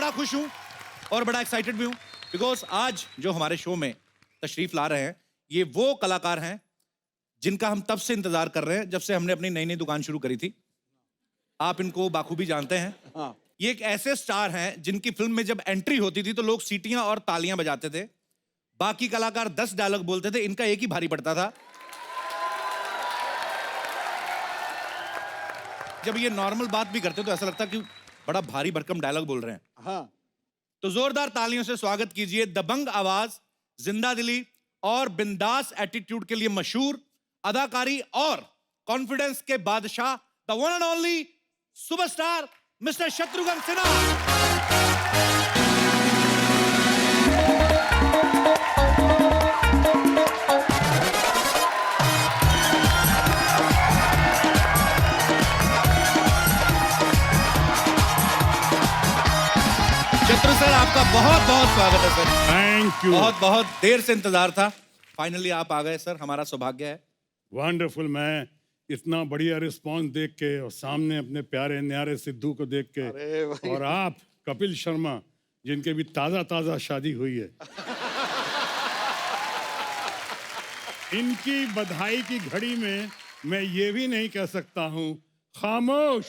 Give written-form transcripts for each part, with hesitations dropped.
बड़ा खुश हूं और बड़ा एक्साइटेड भी हूं बिकॉज आज जो हमारे शो में तशरीफ ला रहे हैं ये वो कलाकार हैं जिनका हम तब से इंतजार कर रहे हैं जब से हमने अपनी नई नई दुकान शुरू करी थी। आप इनको बाखूबी जानते हैं। हाँ। ये एक ऐसे स्टार हैं जिनकी फिल्म में जब एंट्री होती थी तो लोग सीटियां और तालियां बजाते थे। बाकी कलाकार 10 डायलॉग बोलते थे, इनका एक ही भारी पड़ता था। जब ये नॉर्मल बात भी करते तो ऐसा लगता कि बड़ा भारी भरकम डायलॉग बोल रहे हैं। हाँ। तो जोरदार तालियों से स्वागत कीजिए दबंग आवाज, जिंदा दिली और बिंदास एटीट्यूड के लिए मशहूर अदाकारी और कॉन्फिडेंस के बादशाह the one and only superstar mister Shatrughan Sinha. Shatru sir आपका बहुत बहुत स्वागत है सर। Thank you. बहुत बहुत देर से इंतजार था, फाइनली आप आ गए सर, हमारा सौभाग्य है। वंडरफुल। मैं इतना बढ़िया रिस्पांस देख के और सामने अपने प्यारे न्यारे सिद्धू को देख के अरे भाई। और आप कपिल शर्मा जिनके भी ताजा ताजा शादी हुई है इनकी बधाई की घड़ी में मैं ये भी नहीं कह सकता हूँ खामोश।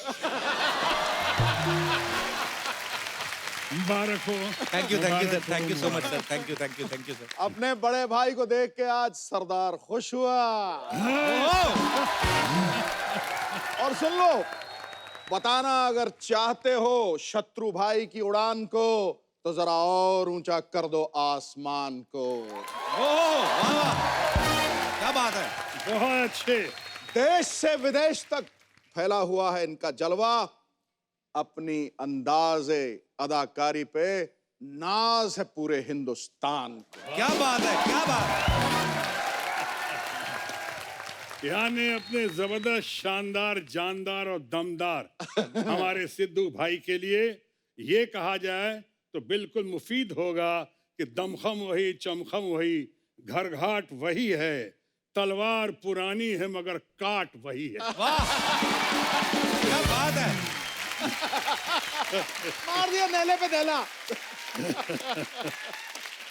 मुबारक हो। Thank you sir, thank you so much sir, thank you sir. अपने बड़े भाई को देख के आज सरदार खुश हुआ। और सुन लो, बताना अगर चाहते हो शत्रु भाई की उड़ान को तो जरा और ऊंचा कर दो आसमान को। वाह, क्या बात है। बहुत अच्छे। देश से विदेश तक फैला हुआ है इनका जलवा। अपनी अंदाजे अदाकारी पे नाज है पूरे हिंदुस्तान को। क्या बात है, क्या बात है। यानी अपने जबरदस्त शानदार जानदार और दमदार हमारे सिद्धू भाई के लिए ये कहा जाए तो बिल्कुल मुफीद होगा कि दमखम वही चमखम वही, घर घाट वही है, तलवार पुरानी है मगर काट वही है। वाह, क्या बात है। मार दिया नेले पे देला।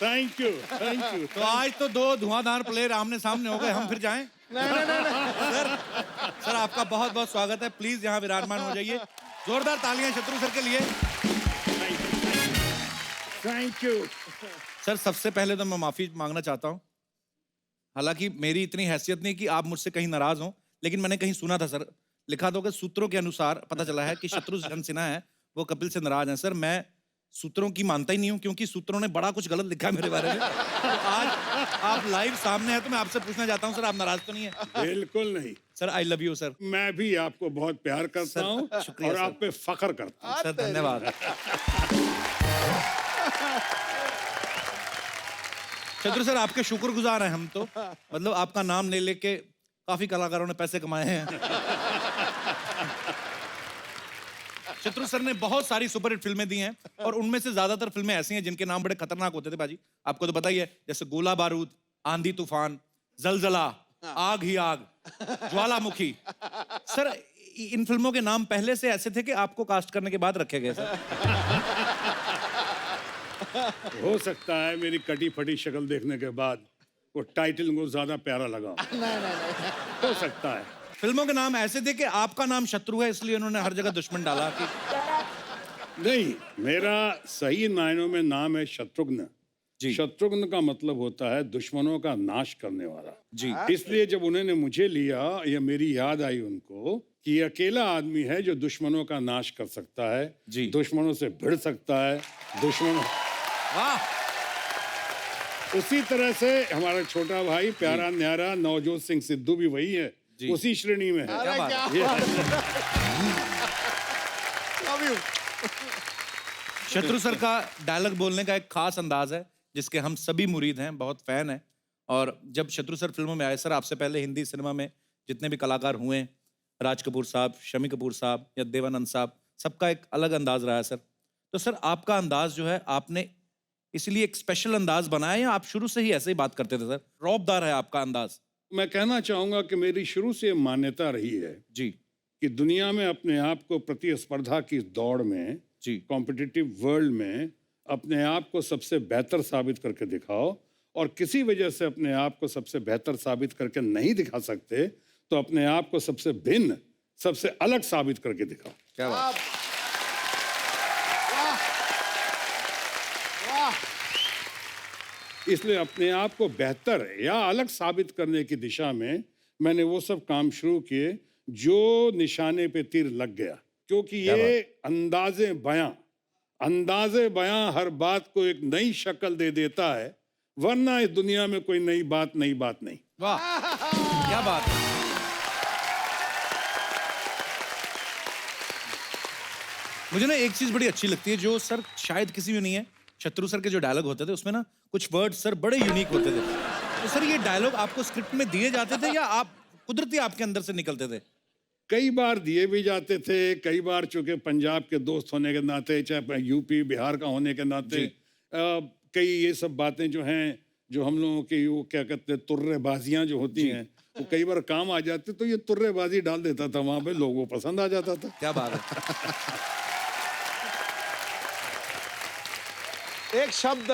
Thank you, thank you. तो आज तो दो धुआंधार प्लेयर आमने सामने हो गए, हम फिर जाएं? नहीं। सर आपका बहुत बहुत स्वागत है, प्लीज यहाँ विराजमान हो जाइए। जोरदार तालियां शत्रु सर के लिए। Thank you. सर सबसे पहले तो मैं माफी मांगना चाहता हूँ, हालांकि मेरी इतनी हैसियत नहीं कि आप मुझसे कहीं नाराज हों, लेकिन मैंने कहीं सुना था सर, लिखा था कि सूत्रों के अनुसार पता चला है कि शत्रुघ्न सिन्हा है वो कपिल से नाराज हैं। सर मैं सूत्रों की मानता ही नहीं हूं क्योंकि सूत्रों ने बड़ा कुछ गलत लिखा है मेरे बारे में। तो आज आप लाइव सामने हैं तो मैं आपसे पूछना चाहता हूं सर, आप नाराज तो नहीं है? बिल्कुल नहीं sir I love you sir. मैं भी आपको बहुत प्यार करता हूँ शुक्रिया और सर। आप पे फख्र करता हूँ। सर धन्यवाद। शत्रु सर आपके शुक्रगुजार हैं हम तो, मतलब आपका नाम ले लेके काफी कलाकारों ने पैसे कमाए हैं। शत्रु सर ने बहुत सारी सुपरहिट फिल्में दी हैं और उनमें से ज्यादातर फिल्में ऐसी हैं जिनके नाम बड़े खतरनाक होते थे बाजी, आपको तो पता ही है, जैसे गोला बारूद, आंधी तूफान, जलजला, आग ही आग, ज्वालामुखी। सर इन फिल्मों के नाम पहले से ऐसे थे कि आपको कास्ट करने के बाद रखे गए सर? हो सकता है मेरी कटी फटी शक्ल देखने के बाद वो टाइटल को ज्यादा प्यारा लगा। नहीं। हो सकता है। फिल्मों के नाम ऐसे थे कि आपका नाम शत्रु है इसलिए उन्होंने हर जगह दुश्मन डाला कि नहीं, मेरा सही मायनों में नाम है शत्रुघ्न जी। शत्रुघ्न का मतलब होता है दुश्मनों का नाश करने वाला जी। इसलिए जब उन्होंने मुझे लिया या मेरी याद आई उनको कि ये अकेला आदमी है जो दुश्मनों का नाश कर सकता है जी। दुश्मनों से भिड़ सकता है दुश्मनों। वाह, उसी तरह से हमारा छोटा भाई प्यारा न्यारा नवजोत सिंह सिद्धू भी वही है, उसी श्रेणी में है। क्या बात है। क्या लव यू। शत्रु सर का डायलॉग बोलने का एक खास अंदाज है जिसके हम सभी मुरीद हैं, बहुत फैन हैं। और जब शत्रु सर फिल्मों में आए सर, आपसे पहले हिंदी सिनेमा में जितने भी कलाकार हुए, राज कपूर साहब, शमी कपूर साहब या देवानंद साहब, सबका एक अलग अंदाज रहा है सर। तो सर आपका अंदाज जो है आपने इसलिए एक स्पेशल अंदाज बनाया या आप शुरू से ही ऐसे ही बात करते थे सर? रौबदार है आपका अंदाज। मैं कहना चाहूंगा कि मेरी शुरू से मान्यता रही है जी कि दुनिया में अपने आप को प्रतिस्पर्धा की दौड़ में जी। कॉम्पिटिटिव वर्ल्ड में अपने आप को सबसे बेहतर साबित करके दिखाओ, और किसी वजह से अपने आप को सबसे बेहतर साबित करके नहीं दिखा सकते तो अपने आप को सबसे भिन्न, सबसे अलग साबित करके दिखाओ। क्या बात। इसलिए अपने आप को बेहतर या अलग साबित करने की दिशा में मैंने वो सब काम शुरू किए जो निशाने पे तीर लग गया, क्योंकि ये अंदाजे बयां हर बात को एक नई शक्ल दे देता है, वरना इस दुनिया में कोई नई बात नहीं। वाह, क्या बात है। मुझे ना एक चीज बड़ी अच्छी लगती है जो सर शायद किसी में नहीं है। शत्रु सर के जो डायलॉग होते थे उसमें ना कुछ वर्ड सर बड़े यूनिक होते थे। तो सर ये डायलॉग आपको स्क्रिप्ट में दिए जाते थे या आप कुदरती आपके अंदर से निकलते थे? कई बार दिए भी जाते थे, कई बार चूंकि पंजाब के दोस्त होने के नाते, चाहे यूपी बिहार का होने के नाते, कई ये सब बातें जो हैं, जो हम लोगों की वो क्या कहते हैं तुर्रेबाजियां जो होती हैं, वो कई बार काम आ जाते, तो ये तुर्रेबाजी डाल देता था वहां पे, लोगों को पसंद आ जाता था। क्या बात है। एक शब्द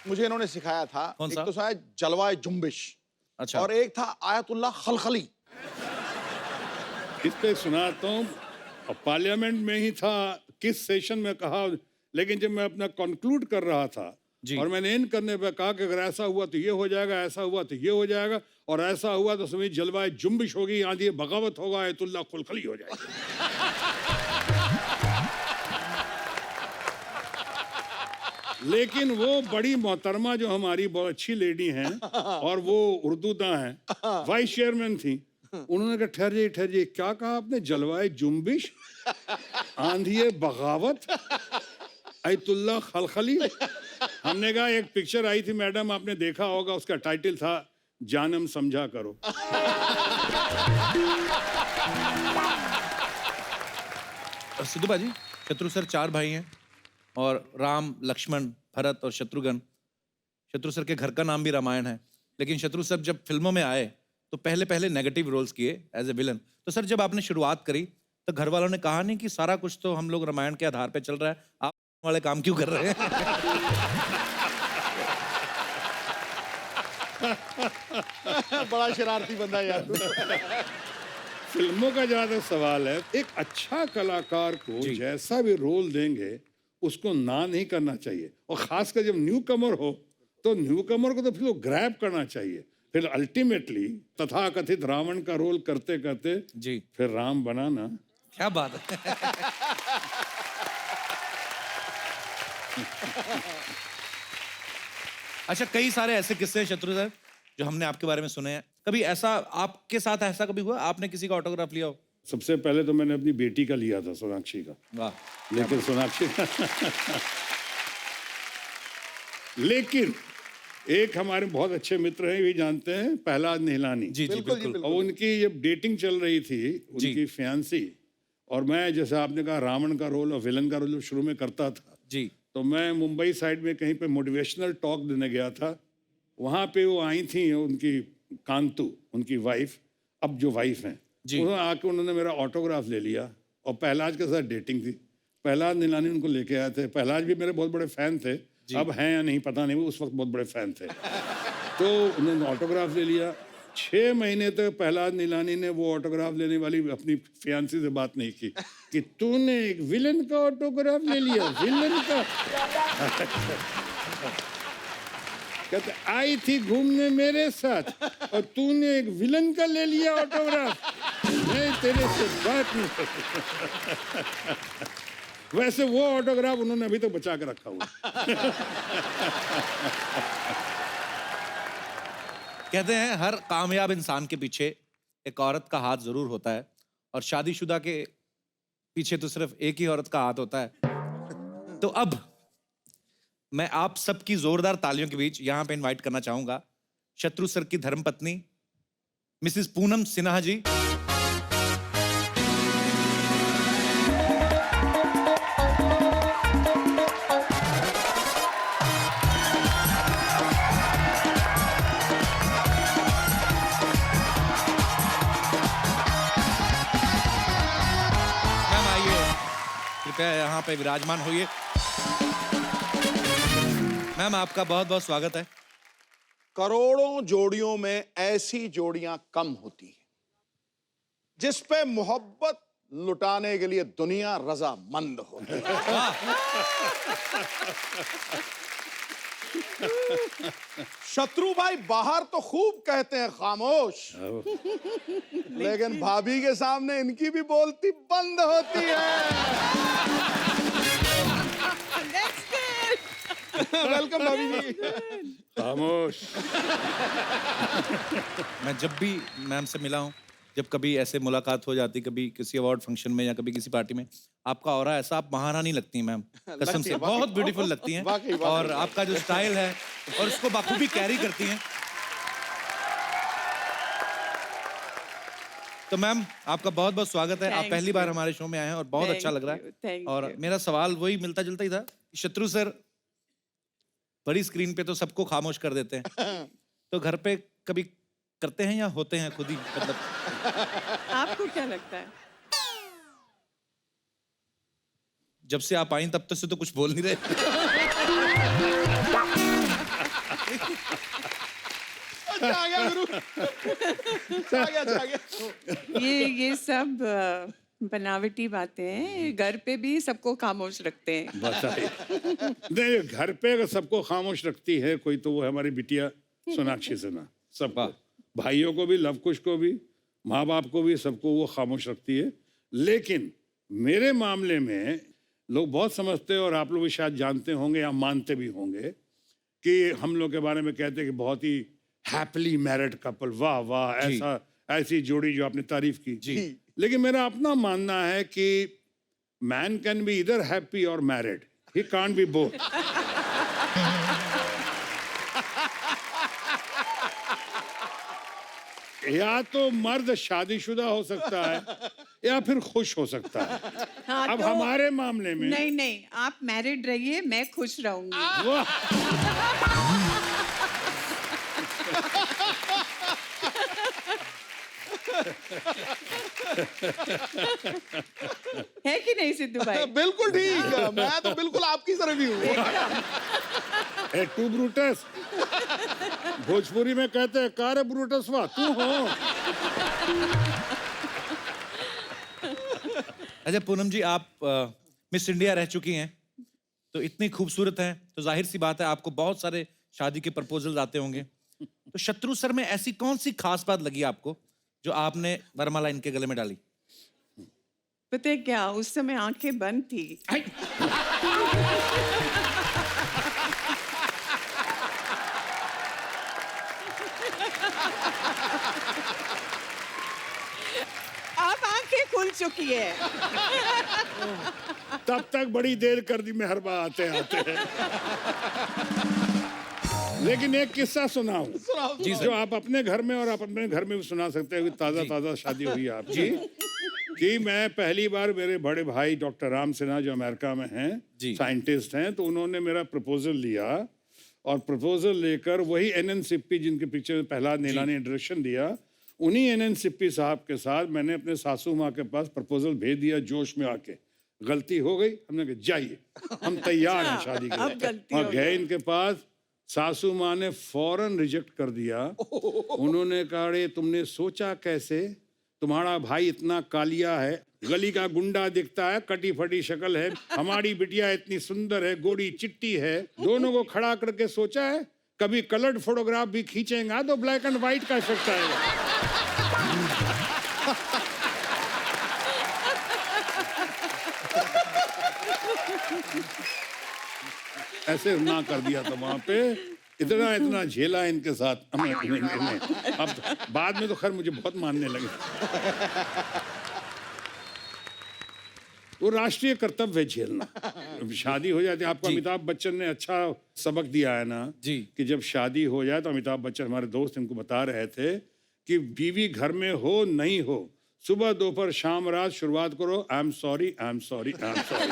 मुझे इन्होंने सिखाया था। कौन सा? एक तो शायद जलवाए जुम्बिश, अच्छा। और एक था आयतुल्लाह खलखली। इस पे सुनाता हूँ, और पार्लियामेंट में ही था, किस सेशन में कहा, लेकिन जब मैं अपना कंक्लूड कर रहा था जी। और मैंने एंड करने पे कहा कि अगर ऐसा हुआ तो ये हो जाएगा, ऐसा हुआ तो ये हो जाएगा, और ऐसा हुआ तो समझ जलवाए जुम्बिश होगी, आंधी बगावत होगा, आयतुल्लाह खुलखली हो जाएगी। लेकिन वो बड़ी मोहतरमा जो हमारी बहुत अच्छी लेडी हैं और वो उर्दूदा हैं, वाइस चेयरमैन थी, उन्होंने कहा ठहरिए, क्या कहा आपने? जलवाए जुम्बिश, आंधी बगावत, आयतुल्लाह खलखली। हमने कहा एक पिक्चर आई थी मैडम, आपने देखा होगा, उसका टाइटल था जानम समझा करो। सिद्धू बाजी, शत्रु सर 4 भाई हैं और राम, लक्ष्मण, भरत और शत्रुघ्न। शत्रु सर के घर का नाम भी रामायण है, लेकिन शत्रु सर जब फिल्मों में आए तो पहले नेगेटिव रोल्स किए एज ए विलन। तो सर जब आपने शुरुआत करी तो घर वालों ने कहा नहीं कि सारा कुछ तो हम लोग रामायण के आधार पे चल रहा है, आप वाले काम क्यों कर रहे हैं? बड़ा शरारती बंदा यार। फिल्मों का जहाँ तक सवाल है, एक अच्छा कलाकार को जैसा भी रोल देंगे उसको ना नहीं करना चाहिए, और खासकर जब न्यू कमर हो तो न्यू कमर को तो फिर ग्रैब करना चाहिए। फिर अल्टीमेटली तथाकथित रावण का रोल करते करते जी फिर राम बना ना। क्या बात है। अच्छा, कई सारे ऐसे किस्से हैं शत्रु सर जो हमने आपके बारे में सुने हैं। कभी ऐसा आपके साथ ऐसा कभी हुआ आपने किसी का ऑटोग्राफ लिया हो? सबसे पहले तो मैंने अपनी बेटी का लिया था, सोनाक्षी का। वाह। लेकिन सोनाक्षी लेकिन एक हमारे बहुत अच्छे मित्र हैं, ये जानते हैं, प्रहलाद निहलानी। जी जी बिल्कुल। और उनकी जब डेटिंग चल रही थी, उनकी फियांसी, और मैं जैसे आपने कहा रावण का रोल और विलन का रोल शुरू में करता था जी, तो मैं मुंबई साइड में कहीं पे मोटिवेशनल टॉक देने गया था। वहाँ पे वो आई थी, उनकी कांतु, उनकी वाइफ, अब जो वाइफ हैं, उन्होंने आके उन्होंने मेरा ऑटोग्राफ ले लिया, और प्रहलाद के साथ डेटिंग थी। प्रहलाद नीलानी उनको लेके आए थे। प्रहलाद भी मेरे बहुत बड़े फैन थे, अब हैं या नहीं पता नहीं, वो उस वक्त बहुत बड़े फैन थे। तो उन्होंने ऑटोग्राफ ले लिया। 6 महीने तक प्रहलाद नीलानी ने वो ऑटोग्राफ लेने वाली अपनी फियांसी से बात नहीं की कि तूने एक विलन का ऑटोग्राफ ले लिया, विलन का। कहते आई थी घूमने मेरे साथ और तूने एक विलन का ले लिया ऑटोग्राफ, मैं तेरे से बात नहीं कर। वैसे वो ऑटोग्राफ उन्होंने अभी तक बचा के रखा हुआ। कहते हैं हर कामयाब इंसान के पीछे एक औरत का हाथ जरूर होता है, और शादीशुदा के पीछे तो सिर्फ एक ही औरत का हाथ होता है। तो अब मैं आप सबकी जोरदार तालियों के बीच यहां पे इनवाइट करना चाहूंगा शत्रु सर की धर्मपत्नी मिसेस पूनम सिन्हा जी। कृपया यहाँ पे विराजमान होइए। मैम आपका बहुत बहुत स्वागत है। करोड़ों जोड़ियों में ऐसी जोड़ियां कम होती हैं जिस पे मोहब्बत लुटाने के लिए दुनिया रजामंद होती है। शत्रु भाई बाहर तो खूब कहते हैं खामोश, लेकिन भाभी के सामने इनकी भी बोलती बंद होती है। वेलकम भाभी जी। खामोश। मैं जब भी मैम से मिला हूँ, जब कभी ऐसे मुलाकात हो जाती, कभी किसी अवार्ड फंक्शन में या कभी किसी पार्टी में, आपका ऑरा ऐसा, आप महारानी लगती हैं मैम, कसम से वाकई। बहुत ब्यूटीफुल लगती हैं। वाकई। और आपका जो स्टाइल है और उसको बखूबी कैरी करती हैं। तो मैम आपका बहुत बहुत स्वागत है। आप Thank पहली बार you. हमारे शो में आए हैं और बहुत Thank अच्छा लग रहा you, है। thank और you. मेरा सवाल वही मिलता जुलता ही था। शत्रु सर बड़ी स्क्रीन पे तो सबको खामोश कर देते हैं, तो घर पे कभी करते हैं या होते हैं खुद ही, मतलब आपको क्या लगता है? जब से आप आई तब तक से तो कुछ बोल नहीं रहे। अच्छा आ गया गुरु। अच्छा आ गया। ये सब बनावटी बातें हैं। घर पे भी सबको खामोश रखते हैं। बताइए। नहीं, घर पे अगर सबको खामोश रखती है कोई, तो वो है हमारी बिटिया सोनाक्षी सिन्हा। सबको, भाइयों को भी, लवकुश को भी, माँ बाप को भी, सबको वो खामोश रखती है। लेकिन मेरे मामले में लोग बहुत समझते हैं, और आप लोग भी शायद जानते होंगे या मानते भी होंगे, कि हम लोग के बारे में कहते हैं कि बहुत ही हैप्पीली मैरिड कपल। वाह वाह, जी। ऐसा ऐसी जोड़ी जो आपने तारीफ की। जी। लेकिन मेरा अपना मानना है कि मैन कैन बी इधर हैप्पी और married, he can't be both. या तो मर्द शादीशुदा हो सकता है या फिर खुश हो सकता है। हाँ, अब तो- हमारे मामले में नहीं नहीं, आप मैरिड रहिए, मैं खुश रहूंगी। वाह, है कि नहीं सिद्धू भाई? बिल्कुल ठीक है। मैं तो बिल्कुल आपकी तरह भी हूँ। ए टू ब्रूटस, भोजपुरी में कहते हैं कार ब्रूटस, वाह तू हो। अच्छा पूनम जी, आप मिस इंडिया रह चुकी हैं, तो इतनी खूबसूरत हैं, तो जाहिर सी बात है आपको बहुत सारे शादी के प्रपोजल आते होंगे। तो शत्रु सर में ऐसी कौन सी खास बात लगी आपको जो आपने वरमाला इनके गले में डाली? पता है क्या, उस समय आंखें बंद थी। अब आंखें खुल चुकी है। तब तक बड़ी देर कर दी मेहरबा आते आते। लेकिन एक किस्सा सुनाऊं जी सर। जो आप अपने घर में और आप अपने घर में भी सुना सकते हो कि ताजा ताजा शादी हुई है आपकी। कि मैं पहली बार, मेरे बड़े भाई डॉक्टर राम सिन्हा जो अमेरिका में हैं, जी। साइंटिस्ट हैं, तो उन्होंने मेरा प्रपोजल लिया, और प्रपोजल लेकर वही एन सिप्पी जिनके पिक्चर में पहला नीला ने डायरेक्शन दिया, उन्हीं एन सिप्पी साहब के साथ मैंने अपने सासू माँ के पास प्रपोजल भेज दिया जोश में आके। गलती हो गई, हमने कहा जाइए, हम तैयार हैं शादी के अब लिए। गलती और हो गए गई। इनके पास, सासू माँ ने फौरन रिजेक्ट कर दिया। उन्होंने कहा अरे तुमने सोचा कैसे, तुम्हारा भाई इतना कालिया है, गली का गुंडा दिखता है, कटी फटी शक्ल है, हमारी बिटिया इतनी सुंदर है, गोरी चिट्टी है, दोनों को खड़ा करके सोचा है कभी कलर्ड फोटोग्राफ भी खींचेगा तो ब्लैक एंड व्हाइट का इफेक्ट आएगा। ऐसे ना कर दिया था वहां पे, इतना इतना झेला इनके साथ अब बाद में तो खैर मुझे बहुत मानने लगे। वो राष्ट्रीय कर्तव्य है झेलना। जब शादी हो जाती है, आपको अमिताभ बच्चन ने अच्छा सबक दिया है ना जी। कि जब शादी हो जाए, तो अमिताभ बच्चन हमारे दोस्त इनको बता रहे थे कि बीवी घर में हो नहीं हो, सुबह दोपहर शाम रात शुरुआत करो I am sorry I am sorry I am sorry.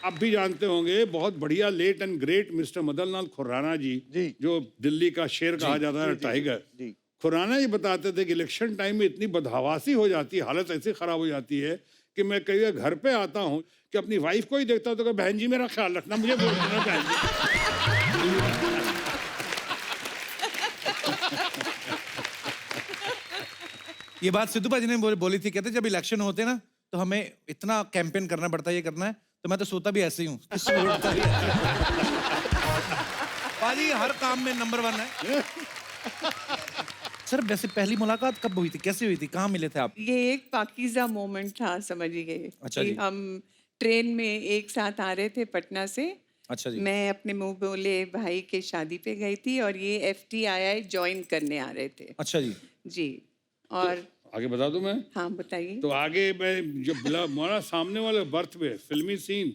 आप भी जानते होंगे बहुत बढ़िया late and great mister Madan Lal Khurana ji, जी। जो दिल्ली का शेर कहा जाता है, टाइगर, जी। खुराना जी बताते थे कि इलेक्शन टाइम में इतनी बदहवासी हो जाती है, हालत ऐसी खराब हो जाती है कि मैं कई बार घर पे आता हूँ कि अपनी वाइफ को ही देखता हूँ तो कहता, बहन जी मेरा ख्याल रखना, मुझे वोट देना बहन जी। ये बात सिद्धू भाजी ने बोली थी, कहते जब इलेक्शन होते हैं ना तो हमें इतना कैंपेन करना पड़ता है, ये करना है, तो मैं तो सोता भी ऐसे ही हूँ। भाजी हर काम में नंबर 1 है। सर वैसे पहली मुलाकात कब हुई थी, कैसे हुई थी, कहाँ मिले थे आप? ये एक पाकीज़ा मोमेंट था, समझिए। अच्छा कि जी। हम ट्रेन में एक साथ आ रहे थे पटना से। अच्छा जी। मैं अपने मुंह बोले भाई के शादी पे गई थी और ये FTII ज्वाइन करने आ रहे थे। अच्छा जी। जी। और आगे बता दूं मैं? हाँ बताइए। तो आगे मैं जब मोना सामने वाले बर्थ पे फिल्मी सीन,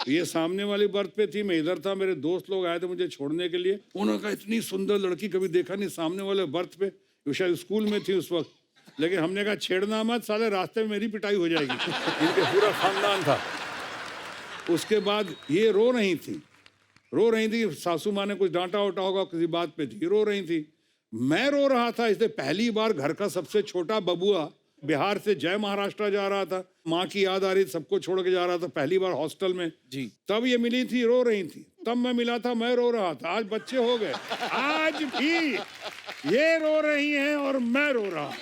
ये सामने वाली बर्थ पे थी, मैं इधर था, मेरे दोस्त लोग आए थे मुझे छोड़ने के लिए। उन्होंने कहा इतनी सुंदर लड़की कभी देखा नहीं सामने वाले बर्थ पे। वो शायद स्कूल में थी उस वक्त, लेकिन हमने कहा छेड़ना मत, साले रास्ते में मेरी पिटाई हो जाएगी। इनके पूरा खानदान था। उसके बाद ये रो रही थी, सासू माँ ने कुछ डांटा वाटा होगा किसी बात पे थी, रो रही थी। मैं रो रहा था, इसलिए पहली बार घर का सबसे छोटा बबुआ बिहार से जय महाराष्ट्र जा रहा था, माँ की याद आ रही थी, सबको छोड़ के जा रहा था, पहली बार हॉस्टल में जी। तब ये मिली थी, रो रही थी, तब मैं मिला था, मैं रो रहा था। आज बच्चे हो गए, आज भी ये रो रही हैं और मैं रो रहा हूं।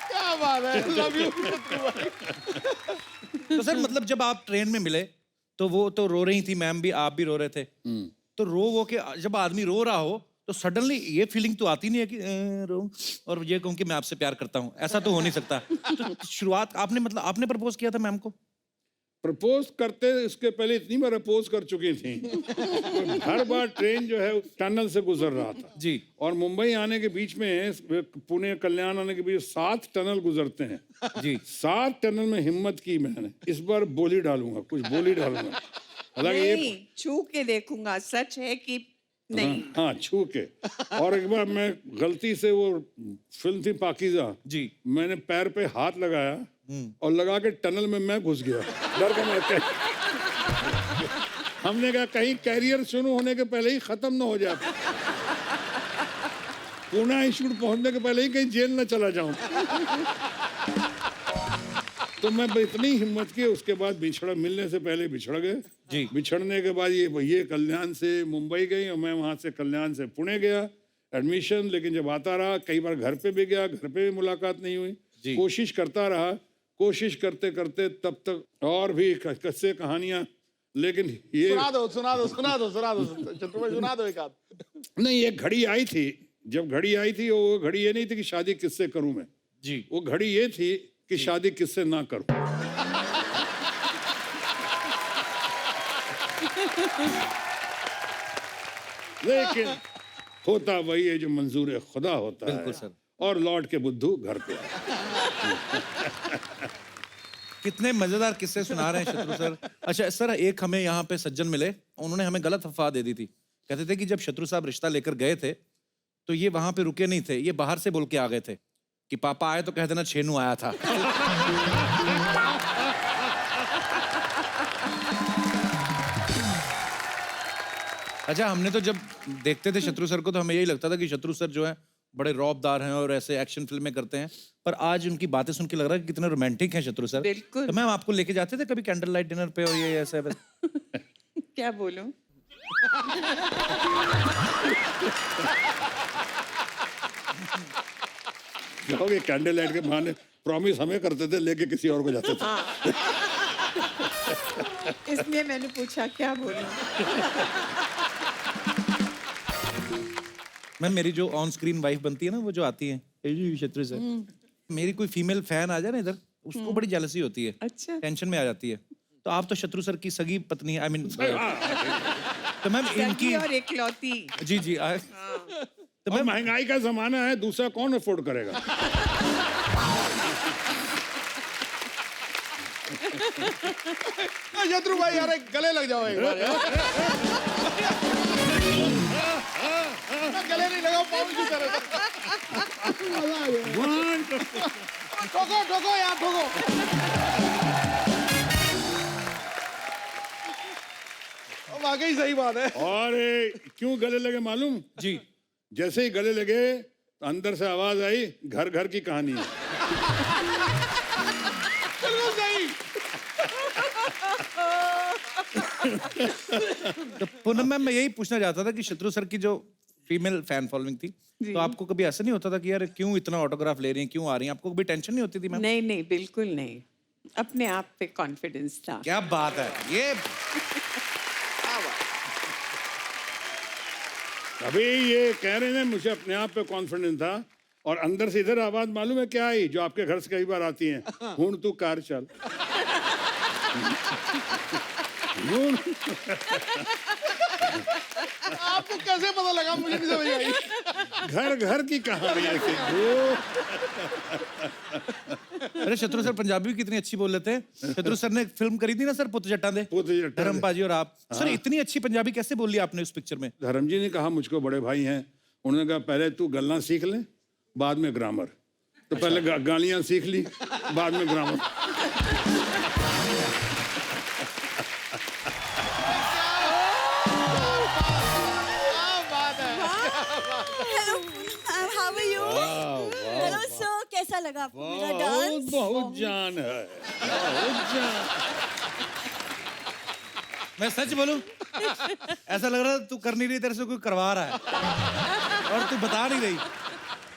क्या बात है, लव यू शत्रु भाई। तो सर मतलब जब आप ट्रेन में मिले तो वो तो रो रही थी मैम भी, आप भी रो रहे थे, तो रो वो के जब आदमी रो रहा हो तो सडनली ये फीलिंग तो आती नहीं है कि रो और ये कहूँ कि मैं आपसे प्यार करता हूँ, ऐसा तो हो नहीं सकता। तो शुरुआत आपने मतलब आपने प्रपोज किया था मैम को? प्रपोज करते इसके पहले इतनी बार अपोज कर चुकी थी। तो हर बार ट्रेन जो है टनल से गुजर रहा था जी। और मुंबई आने के बीच में, पुणे कल्याण आने के बीच 7 टनल गुजरते हैं जी। 7 टनल में हिम्मत की मैंने, इस बार बोली डालूंगा, कुछ बोली डालूंगा। हालांकि ये नहीं, छू के देखूंगा सच है कि नहीं। हाँ छू के। और एक बार मैं गलती से, वो फिल्म थी पाकीज़ा जी। मैंने पैर पे हाथ लगाया और लगा के टनल में मैं घुस गया, डर के मैं हमने कहा कहीं कैरियर शुरू होने के पहले ही खत्म ना हो जाए, पुणे इंस्टीट्यूट पहुंचने के पहले ही कहीं जेल न चला जाऊं। तो मैं इतनी हिम्मत की, उसके बाद बिछड़ा, मिलने से पहले बिछड़ गए जी। बिछड़ने के बाद ये कल्याण से मुंबई गई और मैं वहां से कल्याण से पुणे गया एडमिशन। लेकिन जब आता रहा, कई बार घर पे भी गया, घर पे भी मुलाकात नहीं हुई, कोशिश करता रहा, कोशिश करते करते तब तक और भी किस्से कहानियां, लेकिन ये सुना दो शत्रु भाई, सुना दो एक आध। नहीं, एक घड़ी आई थी, जब घड़ी आई थी वो घड़ी ये नहीं थी कि शादी किससे करूं मैं जी। वो घड़ी ये थी कि शादी किससे ना करूं। लेकिन होता वही है जो मंजूर खुदा होता है। बिल्कुल सर। और लौट के बुद्धू घर पे आया। कितने मजेदार किस्से सुना रहे हैं शत्रु सर। अच्छा सर, एक हमें यहाँ पे सज्जन मिले, उन्होंने हमें गलत अफवाह दे दी थी। कहते थे कि जब शत्रु साहब रिश्ता लेकर गए थे तो ये वहां पे रुके नहीं थे, ये बाहर से बोल के आ गए थे कि पापा आए तो कह देना छेनू आया था। अच्छा, हमने तो जब देखते थे शत्रु सर को तो हमें यही लगता था कि शत्रु सर जो है बड़े रौबदार हैं और ऐसे एक्शन फिल्में करते हैं, पर आज उनकी बातें सुन के लग रहा है कि कितने रोमांटिक हैं शत्रु सर। बिल्कुल। तो मैम आपको लेके जाते थे कभी कैंडल लाइट डिनर पे और ये ऐसे वैसे? क्या बोलूं? कहोगे कैंडल लाइट के बहाने प्रॉमिस हमें करते थे, लेके किसी और को जाते थे। इसलिए मैंने पूछा क्या बोलूं। मैम मेरी जो ऑन स्क्रीन वाइफ बनती है ना, वो जो आती है शत्रु सर, मेरी कोई फीमेल फैन आ जाए ना इधर, उसको बड़ी जेलसी होती है, अच्छा। टेंशन में आ जाती है। तो आप तो शत्रु सर की सगी पत्नी, आई मीन तो मैम इनकी सगी और इकलौती। जी जी तो मैं, महंगाई का जमाना है, दूसरा कौन अफोर्ड करेगा? शत्रु भाई यार, एक गले लग जाओ एक बार यार। गले नहीं लगाओ, पाँव की तरह। ठोको ठोको यार, ठोको। वाकई सही बात है। और क्यों गले लगे मालूम? जी। जैसे ही गले लगे तो अंदर से आवाज आई, घर घर की कहानी है। बिल्कुल सही। तो पूनम मैम, मैं यही पूछना चाहता था कि शत्रु सर की जो फीमेल फैन फॉलोइंग थी, तो आपको कभी ऐसा नहीं होता था कि यार क्यों इतना ऑटोग्राफ ले रही हैं, क्यों आ रही हैं? आपको कभी टेंशन नहीं होती थी मैम? नहीं नहीं, बिल्कुल नहीं, अपने आप पे कॉन्फिडेंस था। क्या बात है ये। अभी ये कह रहे हैं मुझे अपने आप पे कॉन्फिडेंस था, और अंदर से इधर आवाज मालूम है क्या आई, जो आपके घर से कई बार आती है, हुण तू कार चल। आपको कैसे पता लगा? मुझे नहीं समझ आई। घर घर की कहानी है सिद्धू। अरे शत्रु सर पंजाबी भी कितनी अच्छी बोल लेते हैं। शत्रु सर ने एक फिल्म करी थी ना सर, पुत जट्टा दे, पुत जट्टा दे। धर्म पाजी और आप। सर इतनी अच्छी पंजाबी कैसे बोल ली आपने उस पिक्चर में? धर्म जी ने कहा, मुझको बड़े भाई हैं, उन्होंने कहा पहले तू गल्ला सीख ले, बाद में ग्रामर। तो पहले गालियां सीख ली, बाद में grammar. Hello ma'am, how are you? Hello sir, कैसा लगा आपको मेरा डांस? बहुत जान है, बहुत जान। मैं सच बोलूं, ऐसा लग रहा है तू कर नहीं रही, तेरे से कोई करवा रहा है और तू बता नहीं रही।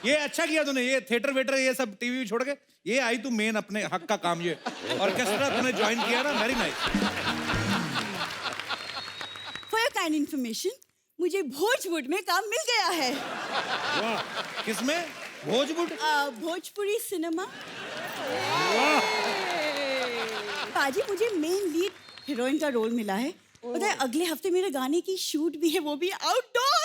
ये अच्छा किया तूने, ये थिएटर वेटर ये सब टीवी छोड़ के ये आई तू मेन अपने हक का काम, ये ऑर्केस्ट्रा तूने ज्वाइन किया ना, very nice. For your kind information, मुझे भोजपुर में काम मिल गया है। किसमें? भोजपुर? भोजपुरी सिनेमा। पाजी, मुझे मेन लीड हीरोइन का रोल मिला है। पता है अगले हफ्ते मेरे गाने की शूट भी है, वो भी आउटडोर।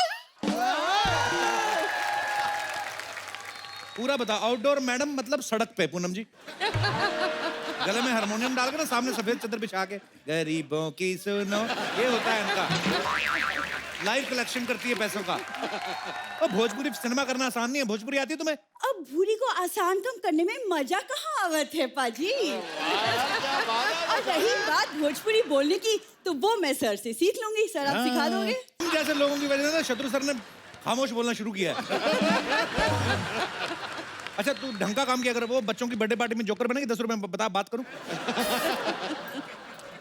पूरा बता। आउटडोर मैडम मतलब सड़क पे पूनम जी, गले में हारमोनियम डाल के ना, सामने सफेद चादर बिछा के, गरीबों की सुनो, ये होता है इनका। लाइव कलेक्शन करती है पैसों का। और भोजपुरी सिनेमा करना आसान नहीं है। भोजपुरी आती है तुम्हें? अब भूरी को आसान कम करने में मजा कहाँ आवत है पाजी। और रही बात भोजपुरी बोलने की, तो वो मैं सर से सीख लूंगी। सर आप सिखा दोगे? तुम जैसे लोगों की वजह से ना शत्रु सर ने खामोश बोलना शुरू किया है। अच्छा तू ढंग का काम किया कर। वो बच्चों की बर्थडे पार्टी में जोकर बनेगी, 10 रुपए में बता, बात करूं?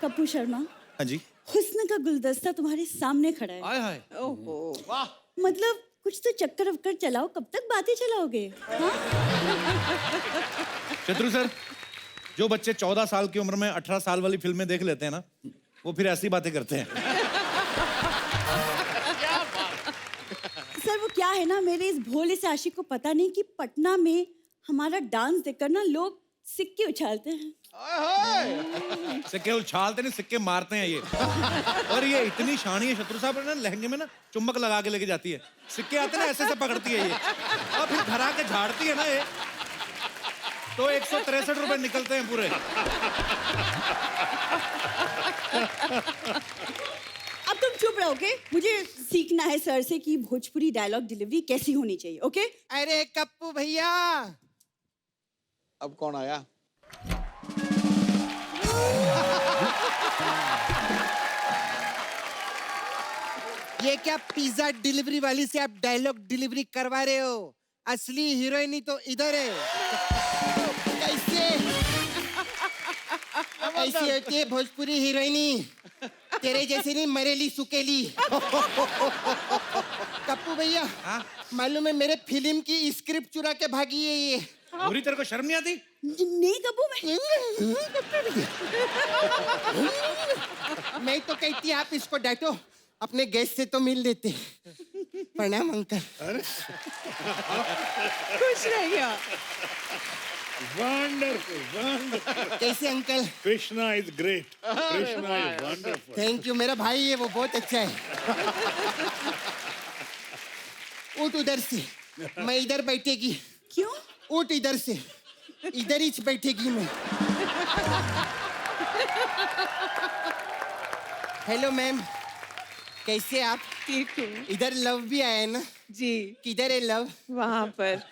कपूर शर्मा, हाँ जी। हुस्न का गुलदस्ता तुम्हारे सामने खड़ा है। आय हाय। ओहो, वाह। मतलब कुछ तो चक्कर वक्कर चलाओ, कब तक बातें चलाओगे? हाँ? शत्रु सर, जो बच्चे 14 साल की उम्र में 18 साल वाली फिल्में देख लेते हैं ना, वो फिर ऐसी बातें करते हैं। सर वो क्या है ना, मेरे इस भोले से आशिक को पता नहीं कि पटना में हमारा डांस देखकर ना लोग सिक्के उछालते हैं। सिक्के उछालते नहीं, सिक्के मारते हैं ये। और ये इतनी शानी है शत्रु साहब, ना लहंगे में ना चुम्बक लगा के लेके जाती है। सिक्के आते ना ऐसे से पकड़ती है ये, और फिर घर आके झाड़ती है ना ये, तो 163 रुपए निकलते हैं पूरे। अब तुम चुप रहोगे? मुझे सीखना है सर से कि भोजपुरी डायलॉग डिलीवरी कैसी होनी चाहिए। ओके? अरे कप्पू भैया, अब कौन आया? ये क्या पिज्जा डिलीवरी वाली से आप डायलॉग डिलीवरी करवा रहे हो? असली हीरोइनी तो इधर है। कैसे ऐसी होती है भोजपुरी हीरोइनी? तेरे जैसे नहीं, मरेली सुकेली। कप्पू भैया, मालूम है मेरे फिल्म की स्क्रिप्ट चुरा के भागी है ये। बुरी तेरे को शर्म नहीं आती? नहीं कपूर, मैं तो कहती आप इसको डांटो, अपने गेस्ट से तो मिल लेते। प्रणाम अंकल। खुश रहिए। Wonderful, wonderful. कैसे uncle? Krishna is great, Krishna is wonderful. Thank you, मेरा भाई है वो बहुत अच्छा है। उठ उधर से, मैं इधर बैठेगी। क्यों? उठ इधर से, इधर ही बैठेगी मैं। हेलो मैम, कैसे आप? ठीक हूँ इधर लव भी आया है ना? जी, किधर है लव? वहाँ पर।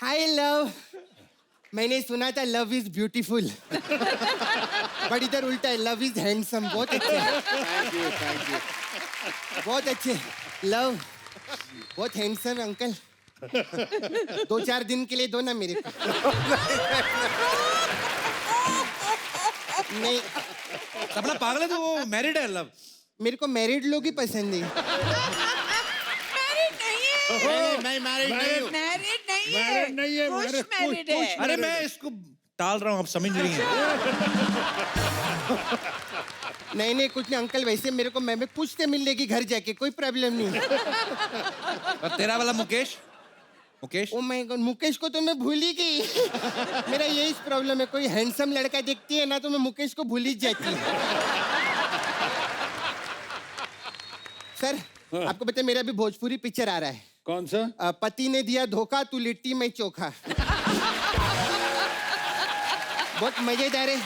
हाय लव, मैंने सुना था लव इज ब्यूटीफुल बट इधर उल्टा है, लव इज हैंडसम। बहुत अच्छे, थैंक यू, थैंक यू। बहुत अच्छे। लव बहुत हैंडसम है अंकल। 2-4 दिन के लिए दो ना मेरे को। नहीं, सपना पागल है तो वो मैरिड है लव। मेरे को मैरिड लोग ही पसंद है। मैरिड नहीं है, मैं मैरिड नहीं हूँ। मैरिड नहीं है, मैरिड नहीं है, कुछ मैरिड, मैरिड कुछ- है। अरे मैं इसको टाल रहा हूँ, आप समझ रही हैं। नहीं कुछ नहीं अंकल, वैसे मेरे को मैं पूछते मिल लेगी घर जाके, कोई प्रॉब्लम नहीं। और तेरा वाला Mukesh, Mukesh oh my God, Mukesh को तो मैं भूल ही गई। मेरा यही प्रॉब्लम है, कोई हैंडसम लड़का देखती है ना तो मैं मुकेश को भूल ही जाती हूँ। सर आपको पता है मेरा भी भोजपुरी पिक्चर आ रहा है। कौन सा? पति ने दिया धोखा, तू लिट्टी में चोखा। बहुत मजेदार है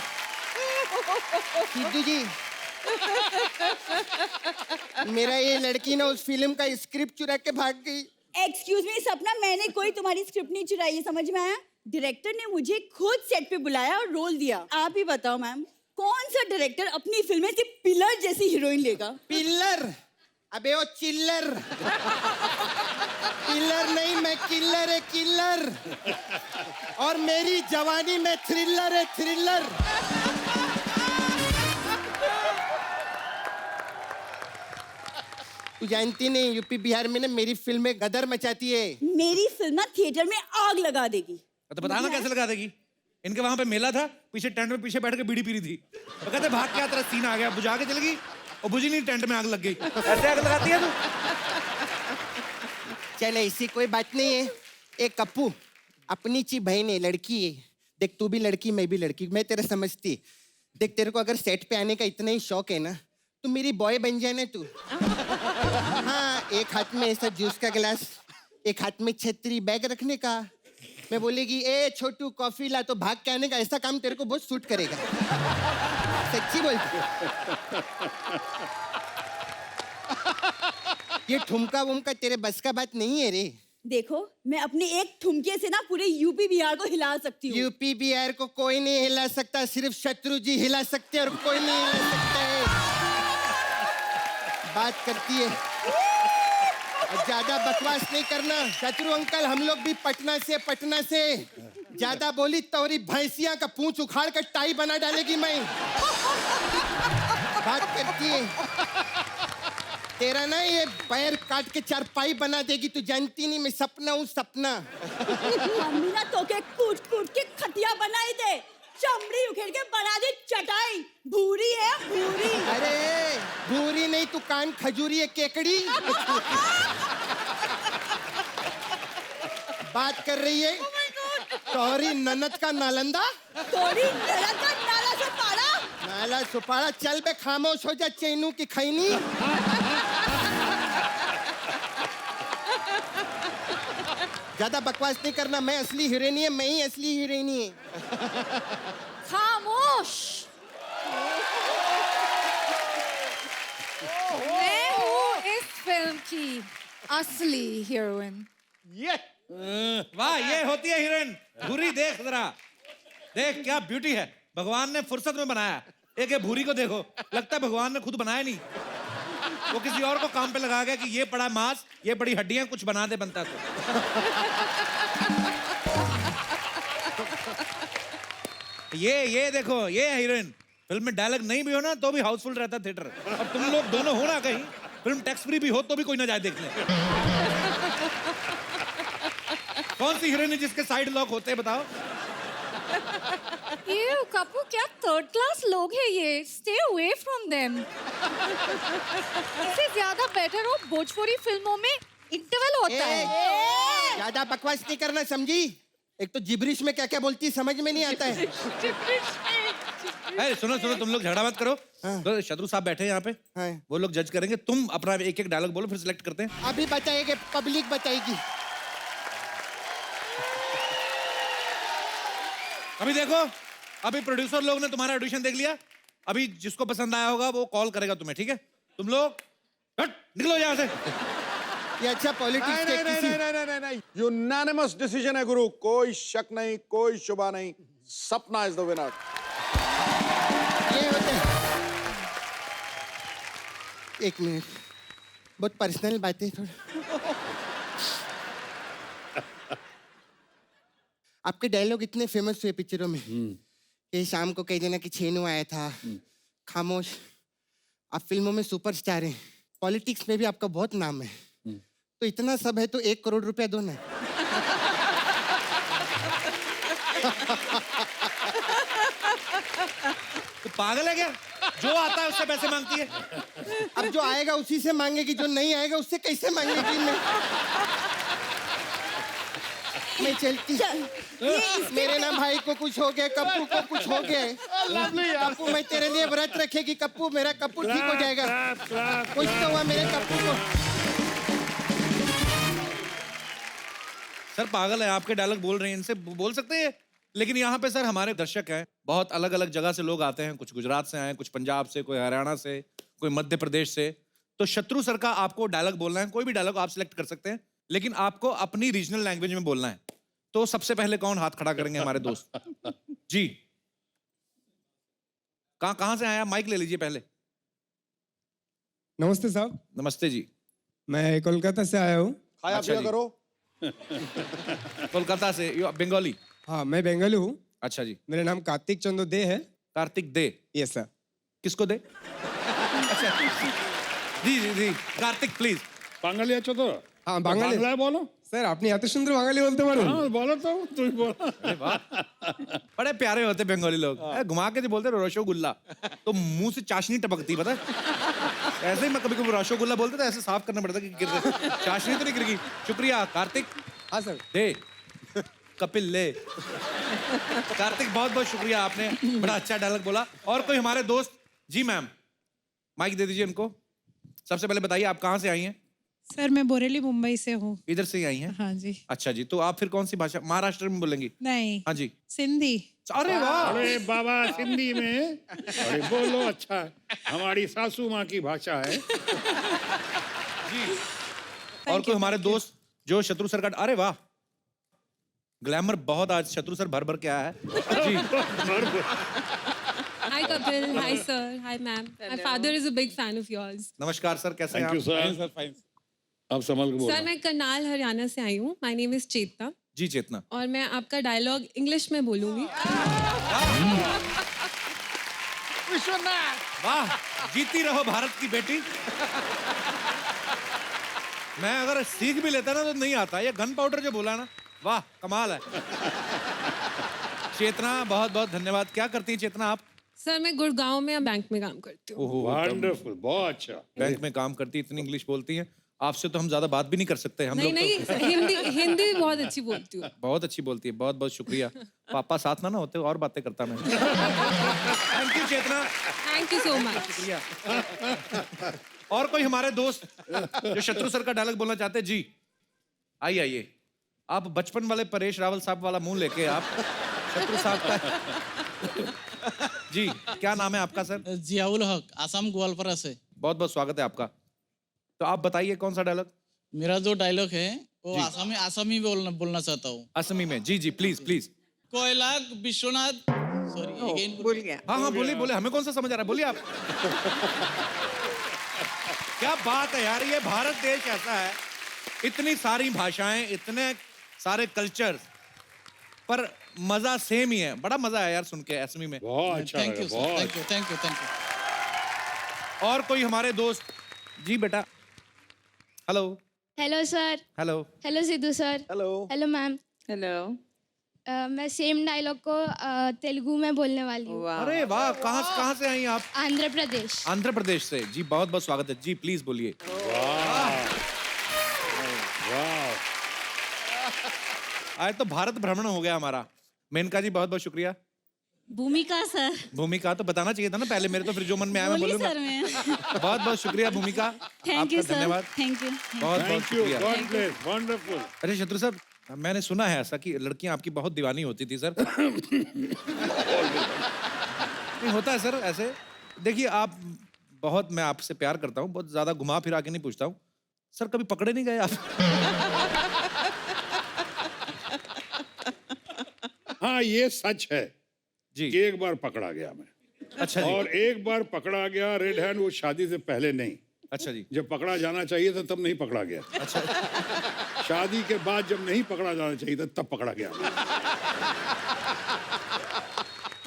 सिद्धू जी। मेरा ये लड़की ना उस फिल्म का स्क्रिप्ट चुरा के भाग गई। एक्सक्यूज मी सपना, मैंने कोई तुम्हारी स्क्रिप्ट नहीं चुराई है, समझ में आया? डायरेक्टर ने मुझे खुद सेट पे बुलाया और रोल दिया। आप ही बताओ मैम, कौन सा डायरेक्टर अपनी फिल्म में सिर्फ पिलर जैसी हीरोइन लेगा? पिल्लर? अबे वो चिल्लर। पिल्लर नहीं, मैं किल्लर है, किल्लर। और मेरी जवानी में थ्रिलर है, थ्रिलर। तू जानती नहीं, यूपी बिहार में ना मेरी फिल्में गदर मचाती है। मेरी फिल्म ना थिएटर में आग लगा देगी। तो बताना कैसे लगा देगी। इनके वहां पे मेला था, पीछे टेंट में पीछे बैठ के बीड़ी पी रही थी। तो कहते भाग के तेरा सीन आ गया, बुझा के चल गई और बुझी नहीं, टेंट में आग लग गई। ऐसे आग लगाती है तू। चल ऐसी कोई बात नहीं है। एक कप्पू अपनी ची बहन है, लड़की है। देख तू भी लड़की, मैं भी लड़की, मैं तेरा समझती। देख तेरे को अगर सेट पे आने का इतना ही शौक है ना तो मेरी बॉय बन जाए ना तू। हाँ, एक हाथ में ऐसा जूस का गिलास, एक हाथ में छतरी, बैग रखने का। मैं बोलेगी ए छोटू कॉफी ला, तो भाग के आने का। ऐसा काम तेरे को बहुत सूट करेगा। सच्ची बोलती। ये ठुमका वुमका तेरे बस का बात नहीं है रे। देखो, मैं अपने एक ठुमके से ना पूरे यूपी बिहार को हिला सकती हूँ। यूपी बिहार को कोई नहीं हिला सकता, सिर्फ शत्रु जी हिला सकते हैं और कोई नहीं हिला सकता है। बात करती है और ज्यादा बकवास नहीं करना। शत्रु अंकल, हम लोग भी पटना से। ज्यादा बोली तोरी भैंसिया का पूंछ उखाड़ कर टाई बना डालेगी मैं। बात करती है तेरा ना ये पैर काट के चारपाई बना देगी। तू जानती नहीं मैं सपना हूँ, सपना। मम्मी ना तो के कूट कूट के खटिया बनाई दे, चमड़ी उखेड़ के बना दे चटाई। भूरी है भूरी। अरे भूरी नहीं, तू कान खजूरी है, केकड़ी। बात कर रही है तोरी ननद का नालंदा, तोरी नरक का नाला से पारा। नाला सुपारा। चल बे, खामोश हो जा चैनू की खैनी। ज्यादा बकवास नहीं करना। मैं असली हीरोइन है, मैं ही असली हीरोइन है। खामोश। मैं हूँ इस फिल्म की असली हीरोइन। ये वाह, ये होती है हीरोइन। भूरी देख जरा, देख क्या ब्यूटी है। भगवान ने फुर्सत में बनाया। एक ये भूरी को देखो, लगता है भगवान ने खुद बनाया नहीं, वो किसी और को काम पे लगा गया कि ये पड़ा मांस, ये बड़ी हड्डियां, कुछ बना दे बनता तो। ये देखो, ये है हीरोइन। फिल्म में डायलॉग नहीं भी हो ना तो भी हाउसफुल रहता थिएटर। और तुम लोग दोनों हो ना कहीं, फिल्म टैक्स फ्री भी हो तो भी कोई ना जाए देखने। कौन सी हीरोइन है जिसके साइड लॉक होते हैं बताओ? ये कपूर क्या थर्ड क्लास लोग हैं ये। Stay away from them. इससे ज्यादा बेटर हो भोजपुरी फिल्मों में इंटरवल होता है। ज्यादा बकवास नहीं करना, समझी? एक तो जिब्रिश में क्या क्या बोलती है समझ में नहीं आता है। अरे सुनो, तुम लोग झगड़ा मत करो। हाँ। तो शत्रु साहब बैठे हैं यहाँ पे, हाँ। वो लोग जज करेंगे। तुम अपना एक एक डायलॉग बोलो, फिर सिलेक्ट करते हैं। अभी बताएंगे, पब्लिक बताएगी। अभी देखो, अभी प्रोड्यूसर लोग ने तुम्हारा ऑडिशन देख लिया। अभी जिसको पसंद आया होगा वो कॉल करेगा तुम्हें, ठीक है? तुम लोग हट, निकलो यहाँ से। ये अच्छा पॉलिटिक्स नहीं के नहीं नहीं किसी नहीं नहीं नहीं नहीं यूनानिमस डिसीजन है गुरु, कोई शक नहीं, कोई शुबा नहीं, सपना इज द विनर। ये होते हैं। एक मिनट, बहुत पर्सनल बातें थोड़ा। आपके डायलॉग इतने फेमस हुए पिक्चरों में कि शाम को कह देना कि छेनू आया था, खामोश। आप फिल्मों में सुपरस्टार हैं, पॉलिटिक्स में भी आपका बहुत नाम है, तो इतना सब है तो 1 करोड़ रुपया दो ना। तो पागल है क्या? जो आता है उससे पैसे मांगती है। अब जो आएगा उसी से मांगेगी, जो नहीं आएगा उससे कैसे मांगेगी? मैं चलती। मेरे ना भाई को कुछ हो गया, कप्पू को कुछ हो गया है। कप्पू, मैं तेरे लिए व्रत रखेगी कप्पू, मेरा कप्पू ठीक हो जाएगा। कुछ तो हुआ मेरे कप्पू को। सर पागल है, आपके डायलॉग बोल रहे हैं, इनसे बोल सकते हैं। लेकिन यहाँ पे सर हमारे दर्शक हैं, बहुत अलग अलग जगह से लोग आते हैं, कुछ गुजरात से आए, कुछ पंजाब से, कोई हरियाणा से, कोई मध्य प्रदेश से। तो शत्रु सर का आपको डायलॉग बोलना है, कोई भी डायलॉग आप सिलेक्ट कर सकते हैं, लेकिन आपको अपनी रीजनल लैंग्वेज में बोलना है। तो सबसे पहले कौन हाथ खड़ा करेंगे हमारे दोस्त? जी, कहाँ से आया? माइक ले लीजिए पहले। नमस्ते साहब, नमस्ते जी। मैं कोलकाता से आया हूँ। खाया अच्छा पिया जी। करो। कोलकाता से, बंगाली? हाँ, मैं बंगाली हूँ। अच्छा जी। मेरा नाम कार्तिक चंद्र दे है। कार्तिक दे? Yes sir. किसको दे? अच्छा जी जी जी, कार्तिक प्लीज। বাঙালি আছো তো? हाँ, বাঙালি। বাংলায় বলো। স্যার আপনি এত সুন্দর বাঙালি বলতে পারেন? हाँ बोलो तो, तुम बोलो। अरे वाह, बड़े प्यारे होते बंगाली लोग। घुमा के जो बोलते रसोगुल्ला, तो मुंह से चाशनी टपकती, पता है? ऐसे ही मैं कभी कभी रसोगुल्ला बोलते तो ऐसे साफ करना पड़ता कि गिर रहा। चाशनी तो नहीं गिर गई। शुक्रिया कार्तिक। हाँ सर। दे कपिल ले। कार्तिक बहुत बहुत शुक्रिया, आपने बड़ा अच्छा डायलॉग बोला। और कोई हमारे दोस्त? जी मैम, माइक दे दीजिए उनको। सबसे पहले बताइए आप कहाँ से आई हैं? सर मैं बोरेली मुंबई से हूँ। इधर से ही आई हैं? हाँ जी। अच्छा जी, तो आप फिर कौन सी भाषा? महाराष्ट्र में बोलेंगी? नहीं, हाँ जी। सिंधी। अरे वाह, अरे बाबा सिंधी में, अरे बोलो, अच्छा है। हमारी सासू माँ की भाषा है। और कोई हमारे दोस्त जो शत्रु सर का? अरे वाह, ग्लैमर बहुत आज शत्रु सर भर भर के आया है जी। Hi Kapil, hi sir, hi ma'am. My father is a big fan of yours. नमस्कार सर, कैसे हैं थैंक यू आप? सर। अब संभल के बोलो। सर मैं करनाल हरियाणा से आई हूँ. My name is चेतना जी चेतना। और मैं आपका डायलॉग इंग्लिश में बोलूंगी. वाह, जीती रहो भारत की बेटी। मैं अगर सीख भी लेता ना तो नहीं आता। ये गन पाउडर जो बोला ना, वाह कमाल है। चेतना बहुत बहुत धन्यवाद। क्या करती है चेतना आप? सर मैं गुड़गांव में बैंक में काम करती हूँ. वंडरफुल, बहुत अच्छा। बैंक में काम करती, इतनी इंग्लिश बोलती हैं। आपसे तो हम ज्यादा बात भी नहीं कर सकते। हम नहीं लोग नहीं, तो हिंदी भी बहुत अच्छी बोलती हूँ. बहुत अच्छी बोलती है। बहुत बहुत शुक्रिया। पापा साथ ना होते और बातें करता मैं। Thank you Chetna. Thank you so much. शुक्रिया। और कोई हमारे दोस्त जो शत्रु सर का डायलॉग बोलना चाहते हैं? जी आइए आइए। आप बचपन वाले परेश रावल साहब वाला मुंह लेके आप शत्रु साहब का। जी क्या नाम है आपका सर? जियाउल हक, आसाम ग्वालपारा से। बहुत बहुत स्वागत है आपका। तो आप बताइए कौन सा डायलॉग? मेरा जो डायलॉग है वो आसामी बोलना चाहता हूँ। असमी में? जी जी प्लीज प्लीज। कोयलाक विश्वनाथ, सॉरी अगेन भूल गया। हाँ हाँ बोलिए बोलिए, हमें कौन सा समझ आ रहा है, बोलिए आप। क्या बात है यार, ये भारत देश ऐसा है, इतनी सारी भाषाएं, इतने सारे कल्चर, पर मजा सेम ही है। बड़ा मजा आया यार सुन के असमी में। बहुत अच्छा थैंक लगा, यू सर, बहुत। Thank you thank you thank you. और कोई हमारे दोस्त? जी बेटा। Hello. Hello sir. Hello. Hello Sidhu sir. Hello. Hello ma'am. Hello. मैं सेम डायलॉग को तेलुगु में बोलने वाली हूँ. वाह। अरे वाह, कहाँ से आई आप? आंध्र प्रदेश. आंध्र प्रदेश से। जी बहुत बहुत स्वागत है जी, प्लीज बोलिए। आज तो भारत भ्रमण हो गया हमारा। मेनका जी बहुत बहुत शुक्रिया। भूमिका सर। भूमिका तो बताना चाहिए था ना पहले, मेरे तो फिर जो मन में आया मैं बोलूंगा। सर मैं। बहुत बहुत शुक्रिया भूमिका। थैंक यू आपका सर, धन्यवाद। Thank you. बहुत बहुत थैंक यू, शुक्रिया। God bless, wonderful. अरे शत्रु साहब, मैंने सुना है ऐसा कि लड़कियां आपकी बहुत दीवानी होती थी सर। नहीं होता है सर ऐसे। देखिए आप बहुत, मैं आपसे प्यार करता हूँ, बहुत ज्यादा घुमा फिरा के नहीं पूछता हूँ, सर कभी पकड़े नहीं गए आप? हाँ, ये सच है जी। कि एक बार पकड़ा गया मैं, अच्छा जी। और एक बार पकड़ा गया रेड हैंड, वो शादी से पहले नहीं। अच्छा जी। जब पकड़ा जाना चाहिए था तब नहीं पकड़ा गया। अच्छा। शादी के बाद जब नहीं पकड़ा जाना चाहिए था तब पकड़ा गया।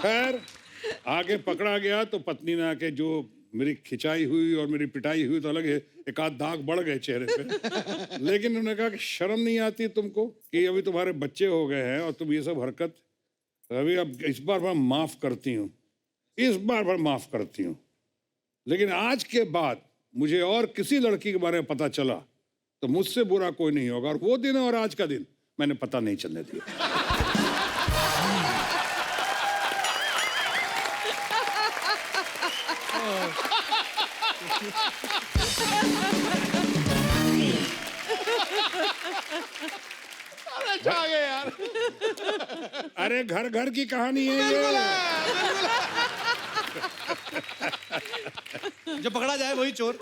खैर, आगे पकड़ा गया तो पत्नी ने आके जो मेरी खिंचाई हुई और मेरी पिटाई हुई तो अलग है, एक आध दाग बढ़ गए चेहरे पे। लेकिन उन्होंने कहा कि शर्म नहीं आती तुमको कि अभी तुम्हारे बच्चे हो गए हैं और तुम ये सब हरकत, अभी अब इस बार मैं माफ करती हूँ, इस बार मैं माफ करती हूँ, लेकिन आज के बाद मुझे और किसी लड़की के बारे में पता चला तो मुझसे बुरा कोई नहीं होगा। और वो दिन और आज का दिन मैंने पता नहीं चलने दिया। अच्छा आ गया यार। अरे घर घर की कहानी है ये। जो पकड़ा जाए वही चोर।